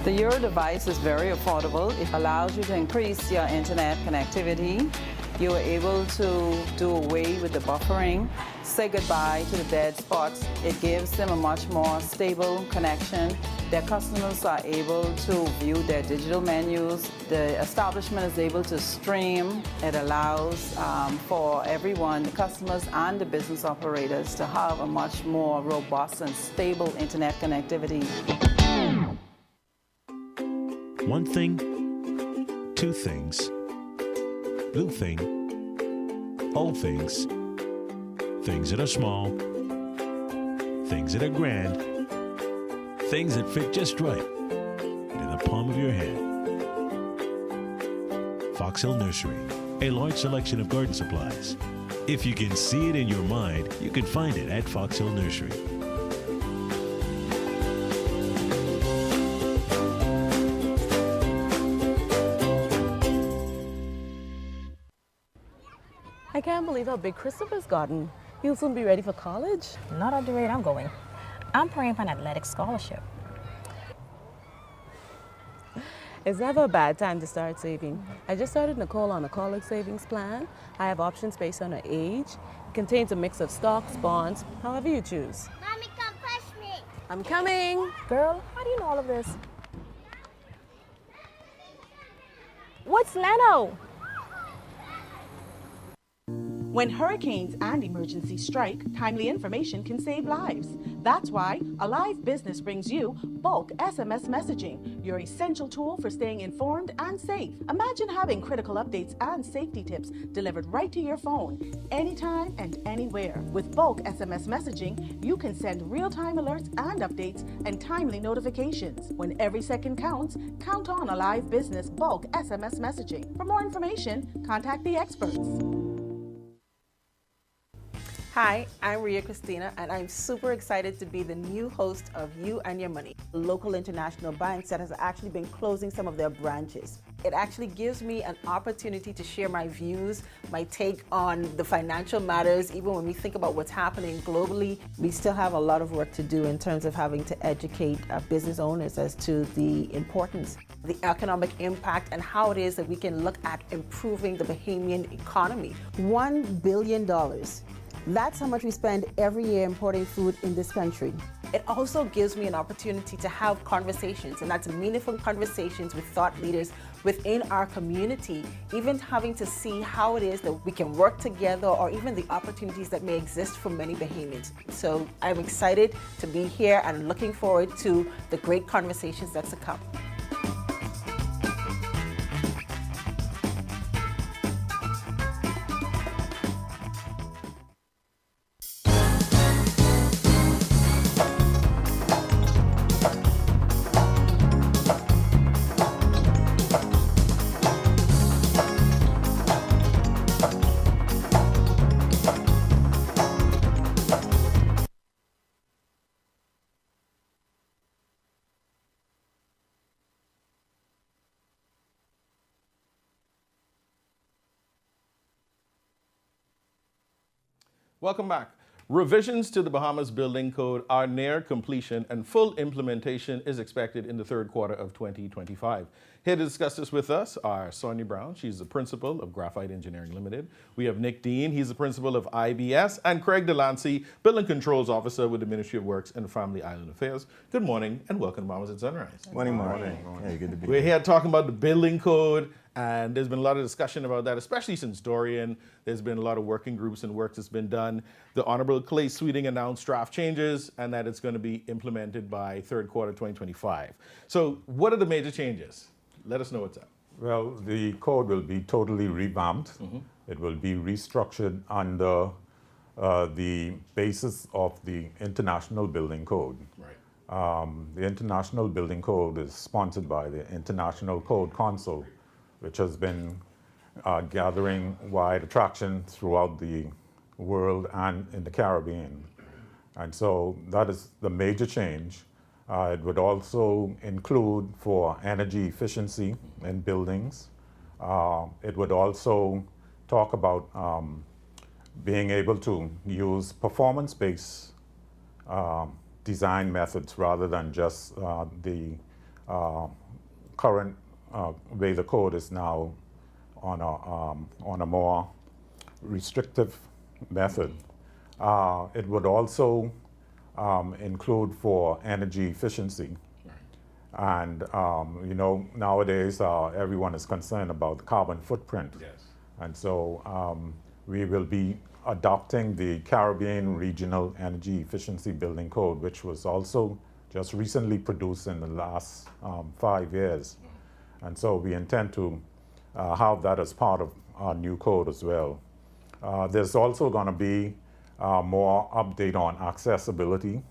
The Euro device is very affordable. It allows you to increase your internet connectivity. You are able to do away with the buffering, say goodbye to the dead spots. It gives them a much more stable connection. Their customers are able to view their digital menus. The establishment is able to stream. It allows for everyone, the customers and the business operators, to have a much more robust and stable internet connectivity. One thing, two things, blue thing, old things, things that are small, things that are grand, things that fit just right in the palm of your hand. Fox Hill Nursery, a large selection of garden supplies. If you can see it in your mind, you can find it at Fox Hill Nursery. I can't believe how big Christopher's gotten. He'll soon be ready for college. Not at the rate I'm going. I'm praying for an athletic scholarship. It's never a bad time to start saving. I just started Nicole on a college savings plan. I have options based on her age. It contains a mix of stocks, bonds, however you choose. Mommy, come push me. I'm coming. Girl, how do you know all of this? What's Leno? When hurricanes and emergencies strike, timely information can save lives. That's why Alive Business brings you bulk SMS messaging, your essential tool for staying informed and safe. Imagine having critical updates and safety tips delivered right to your phone, anytime and anywhere. With bulk SMS messaging, you can send real-time alerts and updates and timely notifications. When every second counts, count on Alive Business bulk SMS messaging. For more information, contact the experts. Hi, I'm Ria Christina, and I'm super excited to be the new host of You and Your Money, a local international bank that has actually been closing some of their branches. It actually gives me an opportunity to share my views, my take on the financial matters. Even when we think about what's happening globally, we still have a lot of work to do in terms of having to educate business owners as to the importance, the economic impact, and how it is that we can look at improving the Bahamian economy. $1 billion. That's how much we spend every year importing food in this country. It also gives me an opportunity to have conversations, and that's meaningful conversations with thought leaders within our community, even having to see how it is that we can work together or even the opportunities that may exist for many Bahamians. So I'm excited to be here and looking forward to the great conversations that's to come. Welcome back. Revisions to the Bahamas Building Code are near completion and full implementation is expected in the third quarter of 2025. Here to discuss this with us are Sonia Brown. She's the principal of Graphite Engineering Limited. We have Nick Dean. He's the principal of IBS. And Craig Delancy, Building Controls Officer with the Ministry of Works and Family Island Affairs. Good morning and welcome to Bahamas at Sunrise. Morning. Hey, good to be We're here. here talking about the building code, and there's been a lot of discussion about that, especially since Dorian. There's been a lot of working groups and work that's been done. The Honorable Clay Sweeting announced draft changes and that it's going to be implemented by third quarter 2025. So what are the major changes? Let us know what's up. Well, the code will be totally revamped. It will be restructured under the basis of the International Building Code. Right. The International Building Code is sponsored by the International Code Council, which has been gathering wide attraction throughout the world and in the Caribbean. And so that is the major change. It would also include for energy efficiency in buildings. It would also talk about being able to use performance-based design methods rather than just the current way the code is now on a more restrictive method. It would also include for energy efficiency. And nowadays everyone is concerned about the carbon footprint. Yes. And so we will be adopting the Caribbean Regional Energy Efficiency Building Code, which was also just recently produced in the last 5 years. And so we intend to have that as part of our new code as well. There's also going to be more update on accessibility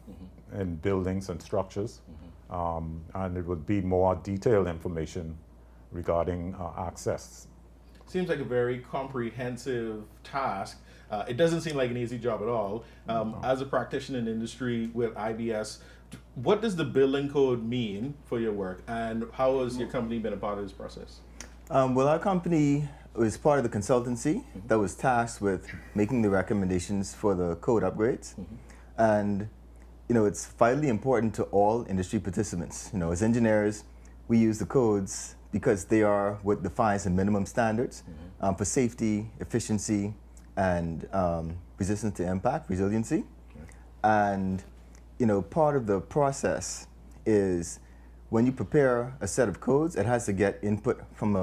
in buildings and structures. And it would be more detailed information regarding access. Seems like a very comprehensive task. It doesn't seem like an easy job at all. As a practitioner in the industry with IBS, what does the building code mean for your work, and how has your company been a part of this process? Well, our company was part of the consultancy that was tasked with making the recommendations for the code upgrades. And it's vitally important to all industry participants. As engineers, we use the codes because they are what defines the minimum standards for safety, efficiency, and resistance to impact, resiliency. And part of the process is when you prepare a set of codes, it has to get input from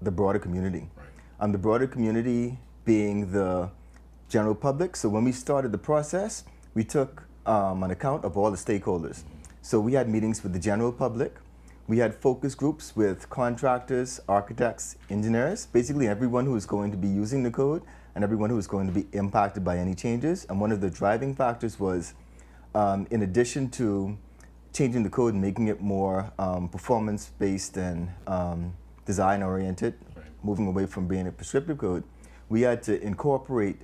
the broader community. The broader community being the general public. So when we started the process, we took an account of all the stakeholders. So we had meetings with the general public. We had focus groups with contractors, architects, engineers, basically everyone who is going to be using the code and everyone who is going to be impacted by any changes. And one of the driving factors was, in addition to changing the code and making it more performance-based and design-oriented, moving away from being a prescriptive code, we had to incorporate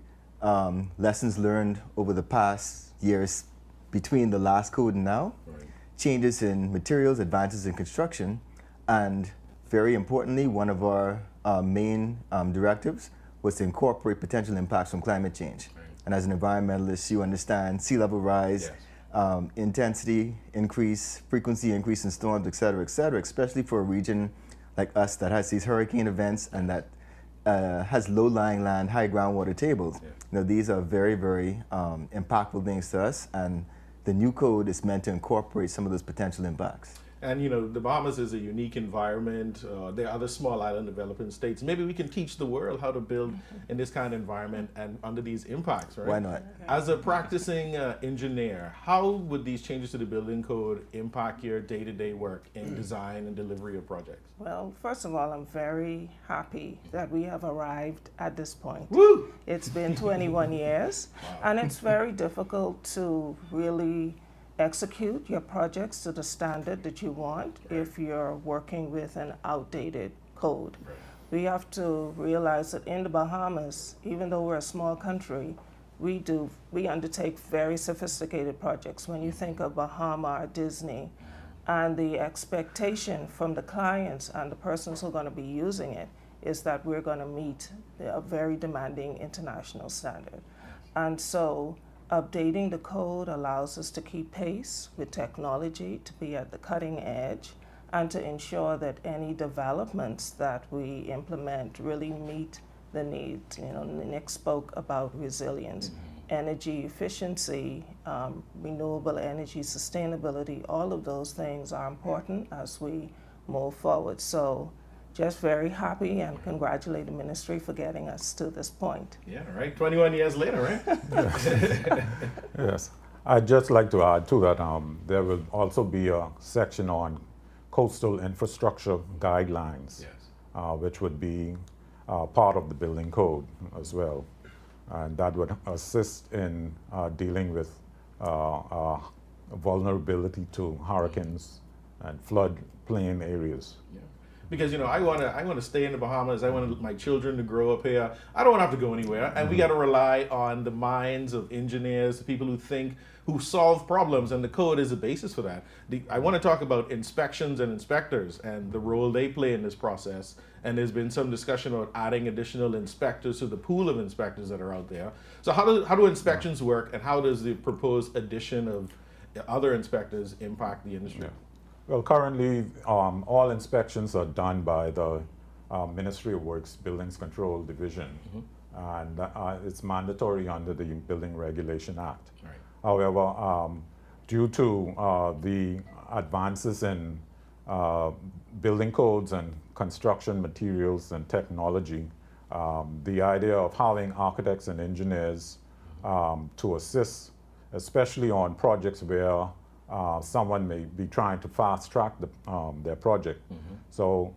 lessons learned over the past years between the last code and now, changes in materials, advances in construction, and very importantly, one of our main directives was to incorporate potential impacts from climate change. And as an environmentalist, you understand sea level rise, intensity increase, frequency increase in storms, et cetera, especially for a region like us that has these hurricane events and that has low-lying land, high groundwater tables. These are very, very impactful things to us, and the new code is meant to incorporate some of those potential impacts. And the Bahamas is a unique environment. There are other small island developing states. Maybe we can teach the world how to build in this kind of environment and under these impacts, right? Why not? As a practicing engineer, how would these changes to the building code impact your day-to-day work in design and delivery of projects? Well, first of all, I'm very happy that we have arrived at this point. Woo! It's been 21 years, and it's very difficult to really execute your projects to the standard that you want if you're working with an outdated code. We have to realize that in the Bahamas, even though we're a small country, we undertake very sophisticated projects. When you think of Bahama or Disney, and the expectation from the clients and the persons who are going to be using it is that we're going to meet a very demanding international standard. And so updating the code allows us to keep pace with technology, to be at the cutting edge, and to ensure that any developments that we implement really meet the needs. Nick spoke about resilience, energy efficiency, renewable energy, sustainability. All of those things are important as we move forward. So just very happy and congratulate the ministry for getting us to this point. Yeah, right. 21 years later, right? Yes. I'd just like to add to that, there will also be a section on coastal infrastructure guidelines, which would be part of the building code as well. And that would assist in dealing with vulnerability to hurricanes and floodplain areas. Because I want to stay in the Bahamas. I want my children to grow up here. I don't want to have to go anywhere, and we got to rely on the minds of engineers, the people who solve problems, and the code is the basis for that. I want to talk about inspections and inspectors and the role they play in this process. And there's been some discussion about adding additional inspectors to the pool of inspectors that are out there. So how do inspections work, and how does the proposed addition of other inspectors impact the industry? Yeah. Well, currently, all inspections are done by the Ministry of Works Buildings Control Division, and it's mandatory under the Building Regulation Act. Right. However, due to the advances in building codes and construction materials and technology, the idea of having architects and engineers to assist, especially on projects where someone may be trying to fast track their project. So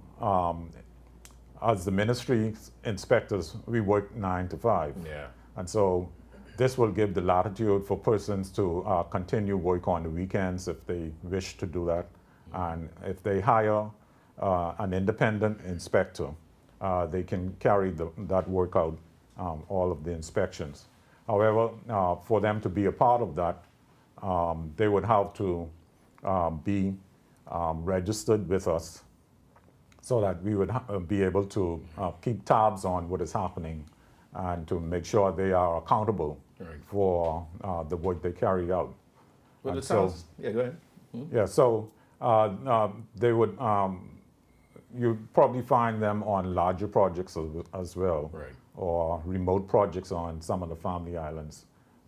as the ministry inspectors, we work 9 to 5. Yeah. And so this will give the latitude for persons to continue work on the weekends if they wish to do that. And if they hire an independent inspector, they can carry that work out, all of the inspections. However, for them to be a part of that, they would have to be registered with us so that we would be able to keep tabs on what is happening and to make sure they are accountable for the work they carry out. Well, it sounds, yeah, go ahead. Yeah, so they would, you'd probably find them on larger projects as well, or remote projects on some of the family islands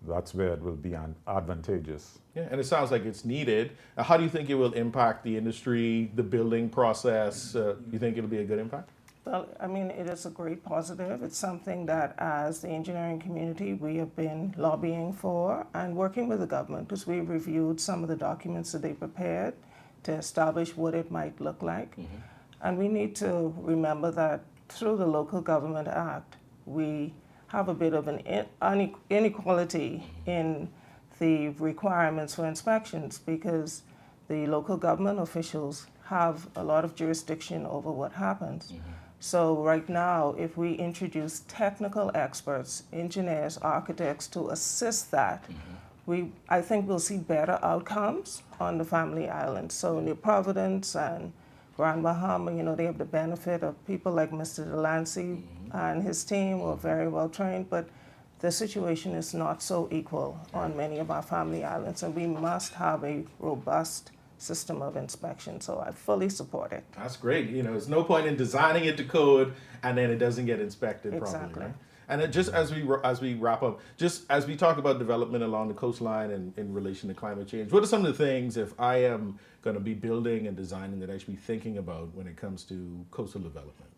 that's where it will be advantageous. Yeah, and it sounds like it's needed. How do you think it will impact the industry, the building process? You think it'll be a good impact? Well, I mean, it is a great positive. It's something that, as the engineering community, we have been lobbying for and working with the government, because we reviewed some of the documents that they prepared to establish what it might look like. And we need to remember that through the Local Government Act, we have a bit of an inequality in the requirements for inspections, because the local government officials have a lot of jurisdiction over what happens. So right now, if we introduce technical experts, engineers, architects to assist that, I think we'll see better outcomes on the family islands. So New Providence and Grand Bahama, you know, they have the benefit of people like Mr. Delancy and his team who are very well trained, but the situation is not so equal on many of our family islands, and we must have a robust system of inspection. So I fully support it. That's great. You know, there's no point in designing it to code and then it doesn't get inspected properly. Exactly. Right? And it just as we wrap up, just as we talk about development along the coastline and in relation to climate change, what are some of the things, if I am going to be building and designing, that I should be thinking about when it comes to coastal development?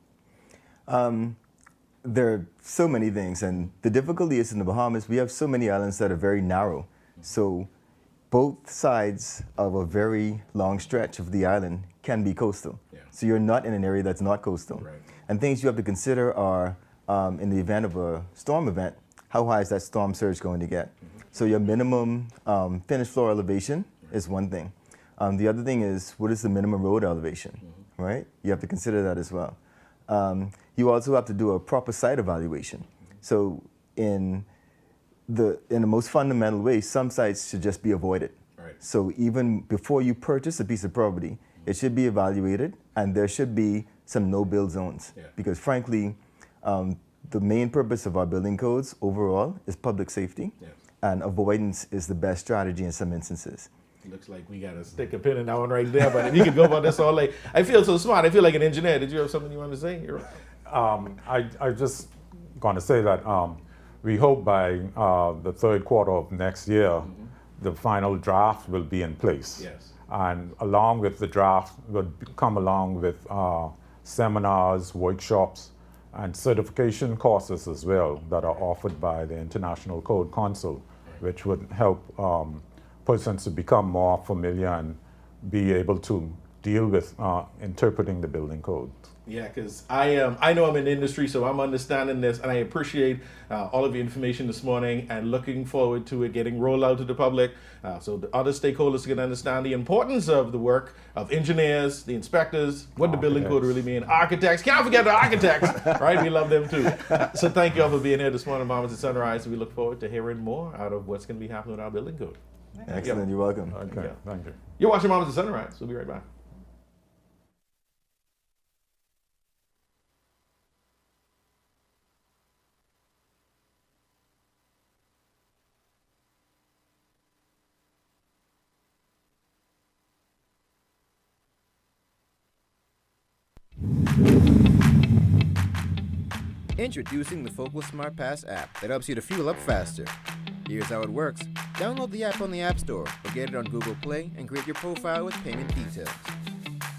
There are so many things, and the difficulty is in the Bahamas, we have so many islands that are very narrow. So both sides of a very long stretch of the island can be coastal. So you're not in an area that's not coastal. Right. And things you have to consider are, in the event of a storm event, how high is that storm surge going to get? So your minimum finished floor elevation is one thing. The other thing is, what is the minimum road elevation, right? You have to consider that as well. You also have to do a proper site evaluation. So in the most fundamental way, some sites should just be avoided. Right. So even before you purchase a piece of property, it should be evaluated, and there should be some no-build zones. Because frankly, the main purpose of our building codes overall is public safety, and avoidance is the best strategy in some instances. Looks like we got to stick a pin in that one right there, but if you could go about this all day. I feel so smart. I feel like an engineer. Did you have something you wanted to say? I just going to say that we hope by the third quarter of next year, the final draft will be in place. Yes. And along with the draft will come along with seminars, workshops, and certification courses as well that are offered by the International Code Council, which would help persons to become more familiar and be able to deal with interpreting the building code. Yeah, because I know I'm in the industry, so I'm understanding this, and I appreciate all of the information this morning, and looking forward to it getting rolled out to the public, so the other stakeholders can understand the importance of the work of engineers, the inspectors, what the building code really means, architects. Can't forget the architects, right? We love them too. So thank you all for being here this morning, Bahamas at Sunrise. We look forward to hearing more out of what's going to be happening with our building code. Excellent. You're welcome. Okay, thank you. You're watching Bahamas at Sunrise. We'll be right back. Introducing the Focal Smart Pass app that helps you to fuel up faster. Here's how it works. Download the app on the App Store or get it on Google Play and create your profile with payment details.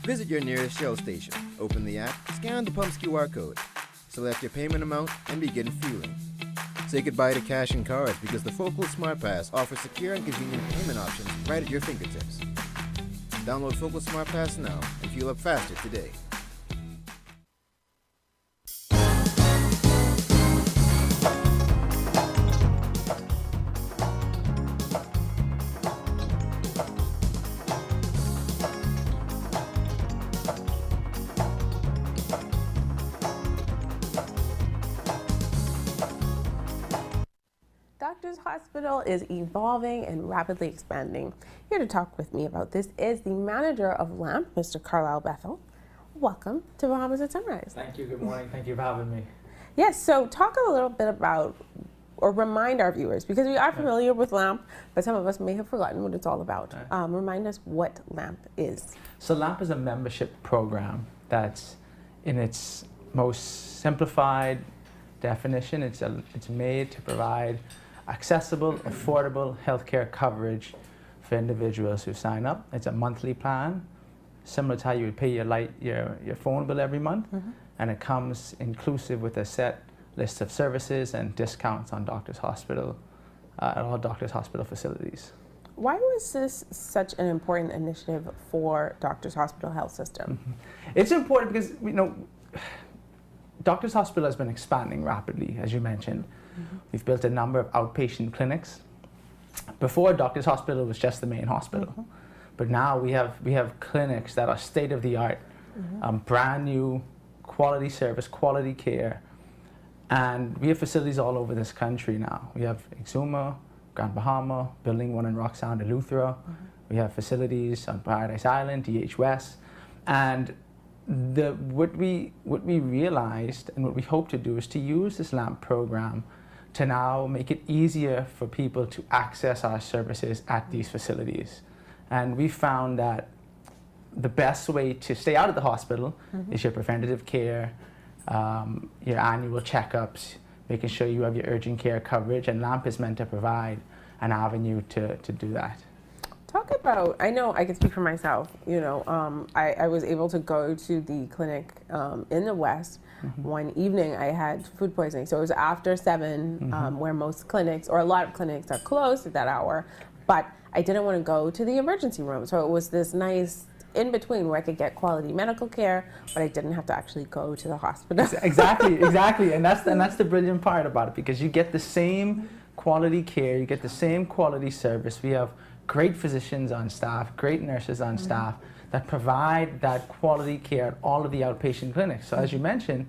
Visit your nearest Shell station, open the app, scan the pump's QR code, select your payment amount, and begin fueling. Say goodbye to cash and cards because the Focal Smart Pass offers secure and convenient payment options right at your fingertips. Download Focal Smart Pass now and fuel up faster today. Doctors Hospital is evolving and rapidly expanding. Here to talk with me about this is the manager of LAMP, Mr. Carlyle Bethell. Welcome to Bahamas at Sunrise. Thank you. Good morning. Thank you for having me. Yes, so talk a little bit about, or remind our viewers, because we are familiar with LAMP, but some of us may have forgotten what it's all about. Remind us what LAMP is. So LAMP is a membership program that's, in its most simplified definition, it's made to provide accessible, affordable healthcare coverage for individuals who sign up. It's a monthly plan, similar to how you would pay your phone bill every month, and it comes inclusive with a set list of services and discounts on Doctors Hospital, at all Doctors Hospital facilities. Why was this such an important initiative for Doctors Hospital Health System? It's important because, you know, Doctors Hospital has been expanding rapidly, as you mentioned. We've built a number of outpatient clinics. Before, Doctors Hospital was just the main hospital. But now we have clinics that are state-of-the-art, brand new, quality service, quality care. And we have facilities all over this country now. We have Exuma, Grand Bahama, Building 1 in Rock Sound, Eleuthera. We have facilities on Paradise Island, DH West. And what we realized and what we hope to do is to use this LAMP program to now make it easier for people to access our services at these facilities. And we found that the best way to stay out of the hospital is your preventative care, your annual checkups, making sure you have your urgent care coverage, and LAMP is meant to provide an avenue to do that. Talk about, I know I can speak for myself, you know, I was able to go to the clinic in the West. One evening I had food poisoning, so it was after 7, where most clinics, or a lot of clinics, are closed at that hour, but I didn't want to go to the emergency room, so it was this nice in between where I could get quality medical care, but I didn't have to actually go to the hospital. Exactly, and that's the brilliant part about it, because you get the same quality care, you get the same quality service. We have great physicians on staff, great nurses on staff that provide that quality care at all of the outpatient clinics. So as you mentioned,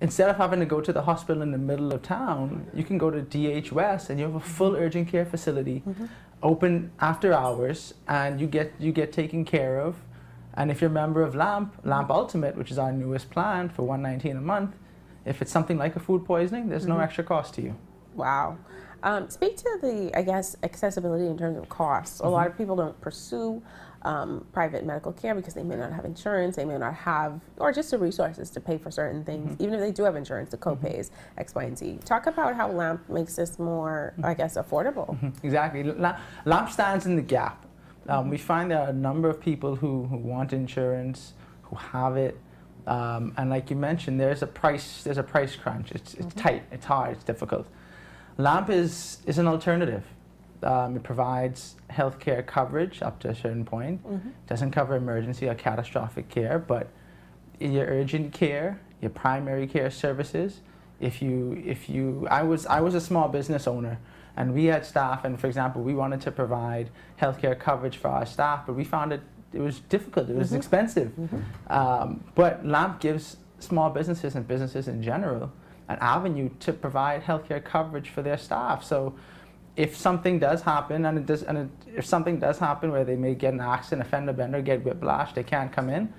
instead of having to go to the hospital in the middle of town, you can go to DH West and you have a full urgent care facility open after hours, and you get taken care of. And if you're a member of LAMP Ultimate, which is our newest plan for $119 a month, if it's something like a food poisoning, there's no extra cost to you. Wow. Speak to the, I guess, accessibility in terms of costs. A lot of people don't pursue private medical care because they may not have insurance, they may not have, or just the resources to pay for certain things. Even if they do have insurance, the co-pays, X, Y, and Z. Talk about how LAMP makes this more, I guess, affordable. Exactly. LAMP stands in the gap. We find there are a number of people who want insurance, who have it, and like you mentioned, there's a price crunch. It's tight, it's hard, it's difficult. LAMP is an alternative. It provides healthcare coverage up to a certain point. Doesn't cover emergency or catastrophic care, but your urgent care, your primary care services. I was a small business owner, and we had staff, and for example, we wanted to provide healthcare coverage for our staff, but we found it was difficult, it was expensive. But LAMP gives small businesses and businesses in general an avenue to provide healthcare coverage for their staff. So if something does happen, if something does happen where they may get an accident, a fender bender, get whiplash, they can't come in,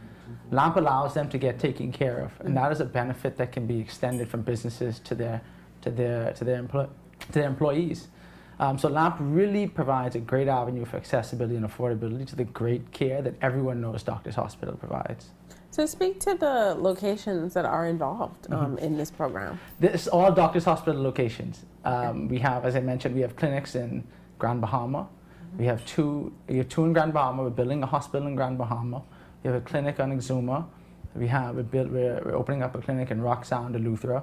LAMP allows them to get taken care of, and that is a benefit that can be extended from businesses to their employees. So LAMP really provides a great avenue for accessibility and affordability to the great care that everyone knows Doctors Hospital provides. So speak to the locations that are involved in this program. This all Doctors Hospital locations. We have, as I mentioned, we have clinics in Grand Bahama. We have two in Grand Bahama. We're building a hospital in Grand Bahama. We have a clinic on Exuma. We're opening up a clinic in Rock Sound, Eleuthera.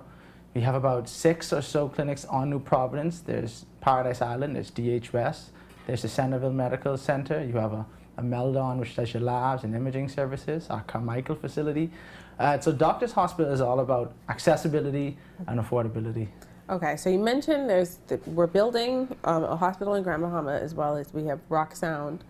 We have about 6 or so clinics on New Providence. There's Paradise Island, there's DH West, there's the Centerville Medical Center. You have a Meldon, which does your labs and imaging services, our Carmichael facility. So Doctors Hospital is all about accessibility and affordability. Okay, so you mentioned we're building a hospital in Grand Bahama, as well as we have Rock Sound.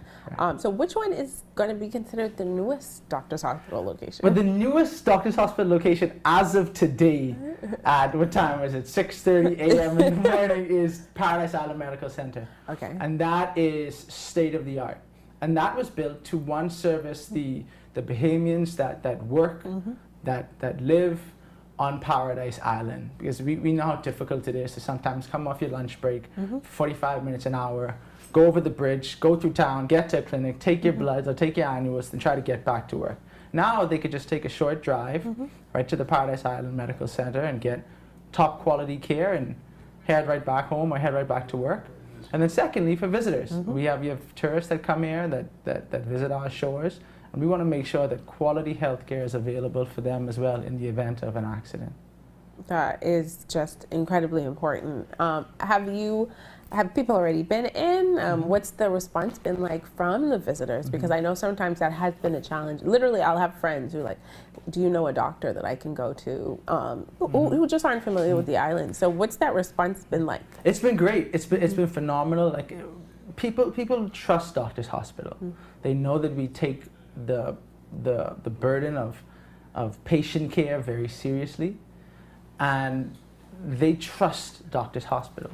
So which one is going to be considered the newest Doctors Hospital location? Well, the newest Doctors Hospital location as of today, at what time is it? 6:30 a.m. in the morning, is Paradise Island Medical Center. Okay. And that is state of the art. And that was built to service the Bahamians that work, that live on Paradise Island, because we know how difficult it is to sometimes come off your lunch break, 45 minutes, an hour, go over the bridge, go through town, get to a clinic, take your bloods or take your annuals, and try to get back to work. Now they could just take a short drive right to the Paradise Island Medical Center and get top quality care and head right back home or head right back to work. And then secondly, for visitors, we have tourists that come here that visit our shores, and we want to make sure that quality healthcare is available for them as well in the event of an accident. That is just incredibly important. Have people already been in? What's the response been like from the visitors? Because I know sometimes that has been a challenge. Literally, I'll have friends who are like, do you know a doctor that I can go to? Who just aren't familiar with the island. So what's that response been like? It's been great. It's been phenomenal. Like people trust Doctors Hospital. They know that we take the burden of patient care very seriously, and they trust Doctors Hospital.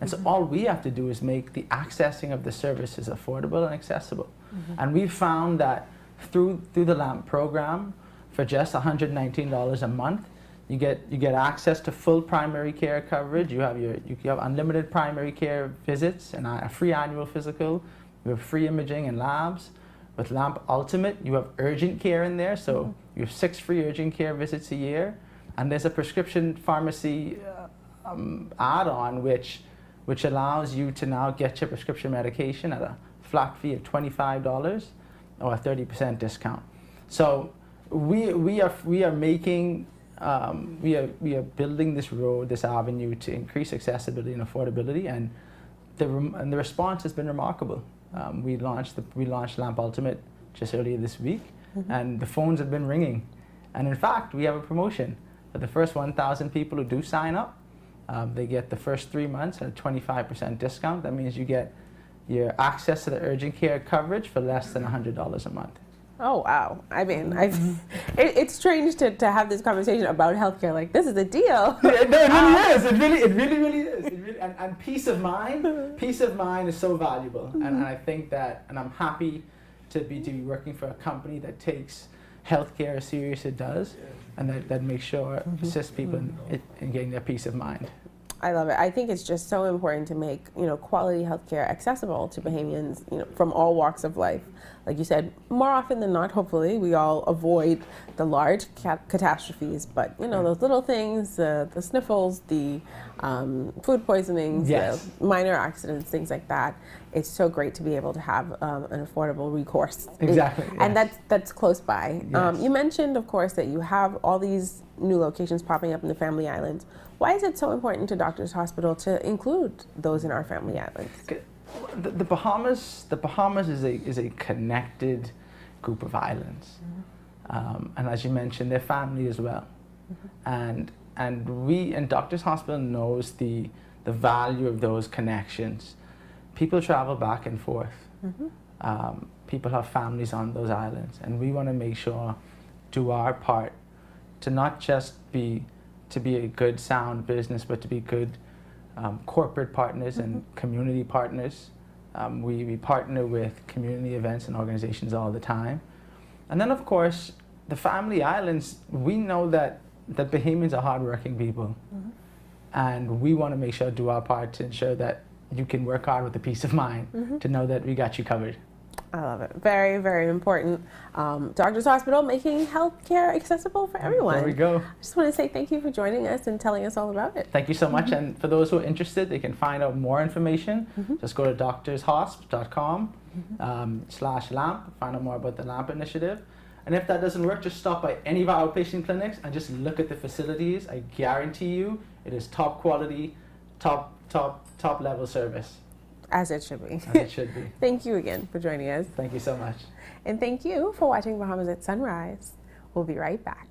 And so all we have to do is make the accessing of the services affordable and accessible. And we've found that through the LAMP program, for just $119 a month, you get access to full primary care coverage. You have unlimited primary care visits and a free annual physical. You have free imaging and labs. With LAMP Ultimate, you have urgent care in there, so you have 6 free urgent care visits a year. And there's a prescription pharmacy add-on which allows you to now get your prescription medication at a flat fee of $25 or a 30% discount. So we are making we are building this road, this avenue to increase accessibility and affordability, and the response has been remarkable. We launched LAMP Ultimate just earlier this week, and the phones have been ringing. And in fact, we have a promotion for the first 1,000 people who do sign up. They get the first 3 months at a 25% discount. That means you get your access to the urgent care coverage for less than $100 a month. Oh, wow. I mean, it's strange to have this conversation about healthcare. Like, this is a deal. Yeah, no, it really is. It really is. And peace of mind is so valuable. And I think that, and I'm happy to be working for a company that takes healthcare as serious as it does, and that makes sure assists people in getting their peace of mind. I love it. I think it's just so important to make quality healthcare accessible to Bahamians from all walks of life. Like you said, more often than not, hopefully, we all avoid the large catastrophes, but those little things, the sniffles, the food poisonings, Yes. the minor accidents, things like that. It's so great to be able to have an affordable recourse. Exactly. And that's close by. Yes. You mentioned, of course, that you have all these new locations popping up in the Family Islands. Why is it so important to Doctors Hospital to include those in our Family Islands? The Bahamas is a connected group of islands, and as you mentioned, they're family as well. And Doctors Hospital knows the value of those connections. People travel back and forth. People have families on those islands, and we want to make sure, do our part, to not just be a good, sound business, but to be good corporate partners and community partners. We partner with community events and organizations all the time. And then, of course, the Family Islands, we know that Bahamians are hardworking people. And we want to make sure, do our part to ensure that you can work hard with a peace of mind to know that we got you covered. I love it. Very, very important. Doctors Hospital, making healthcare accessible for everyone. There we go. I just want to say thank you for joining us and telling us all about it. Thank you so much. And for those who are interested, they can find out more information. Just go to doctorshosp.com/LAMP, find out more about the LAMP initiative. And if that doesn't work, just stop by any of our outpatient clinics and just look at the facilities. I guarantee you it is top quality, top level service. As it should be. As it should be. Thank you again for joining us. Thank you so much. And thank you for watching Bahamas at Sunrise. We'll be right back.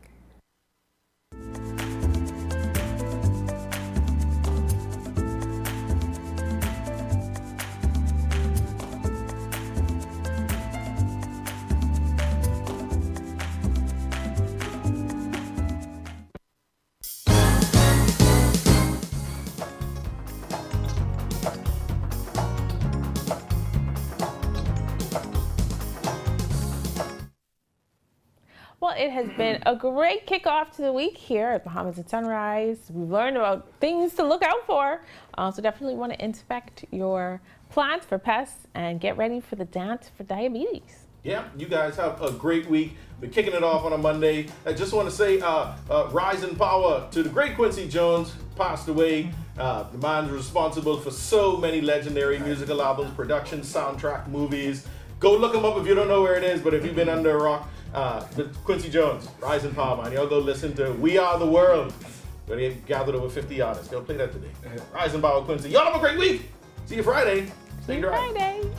Well, it has been a great kickoff to the week here at Bahamas at Sunrise. We've learned about things to look out for. So definitely want to inspect your plants for pests and get ready for the dance for diabetes. Yeah, you guys have a great week. We're kicking it off on a Monday. I just want to say rise in power to the great Quincy Jones, passed away. The man responsible for so many legendary musical albums, productions, soundtrack, movies. Go look him up if you don't know where it is, but if you've been under a rock, Quincy Jones, rise in power, man. Y'all go listen to We Are the World, where they gathered over 50 artists. Go play that today. Rise in power, Quincy. Y'all have a great week. See you Friday. Stay dry. Friday.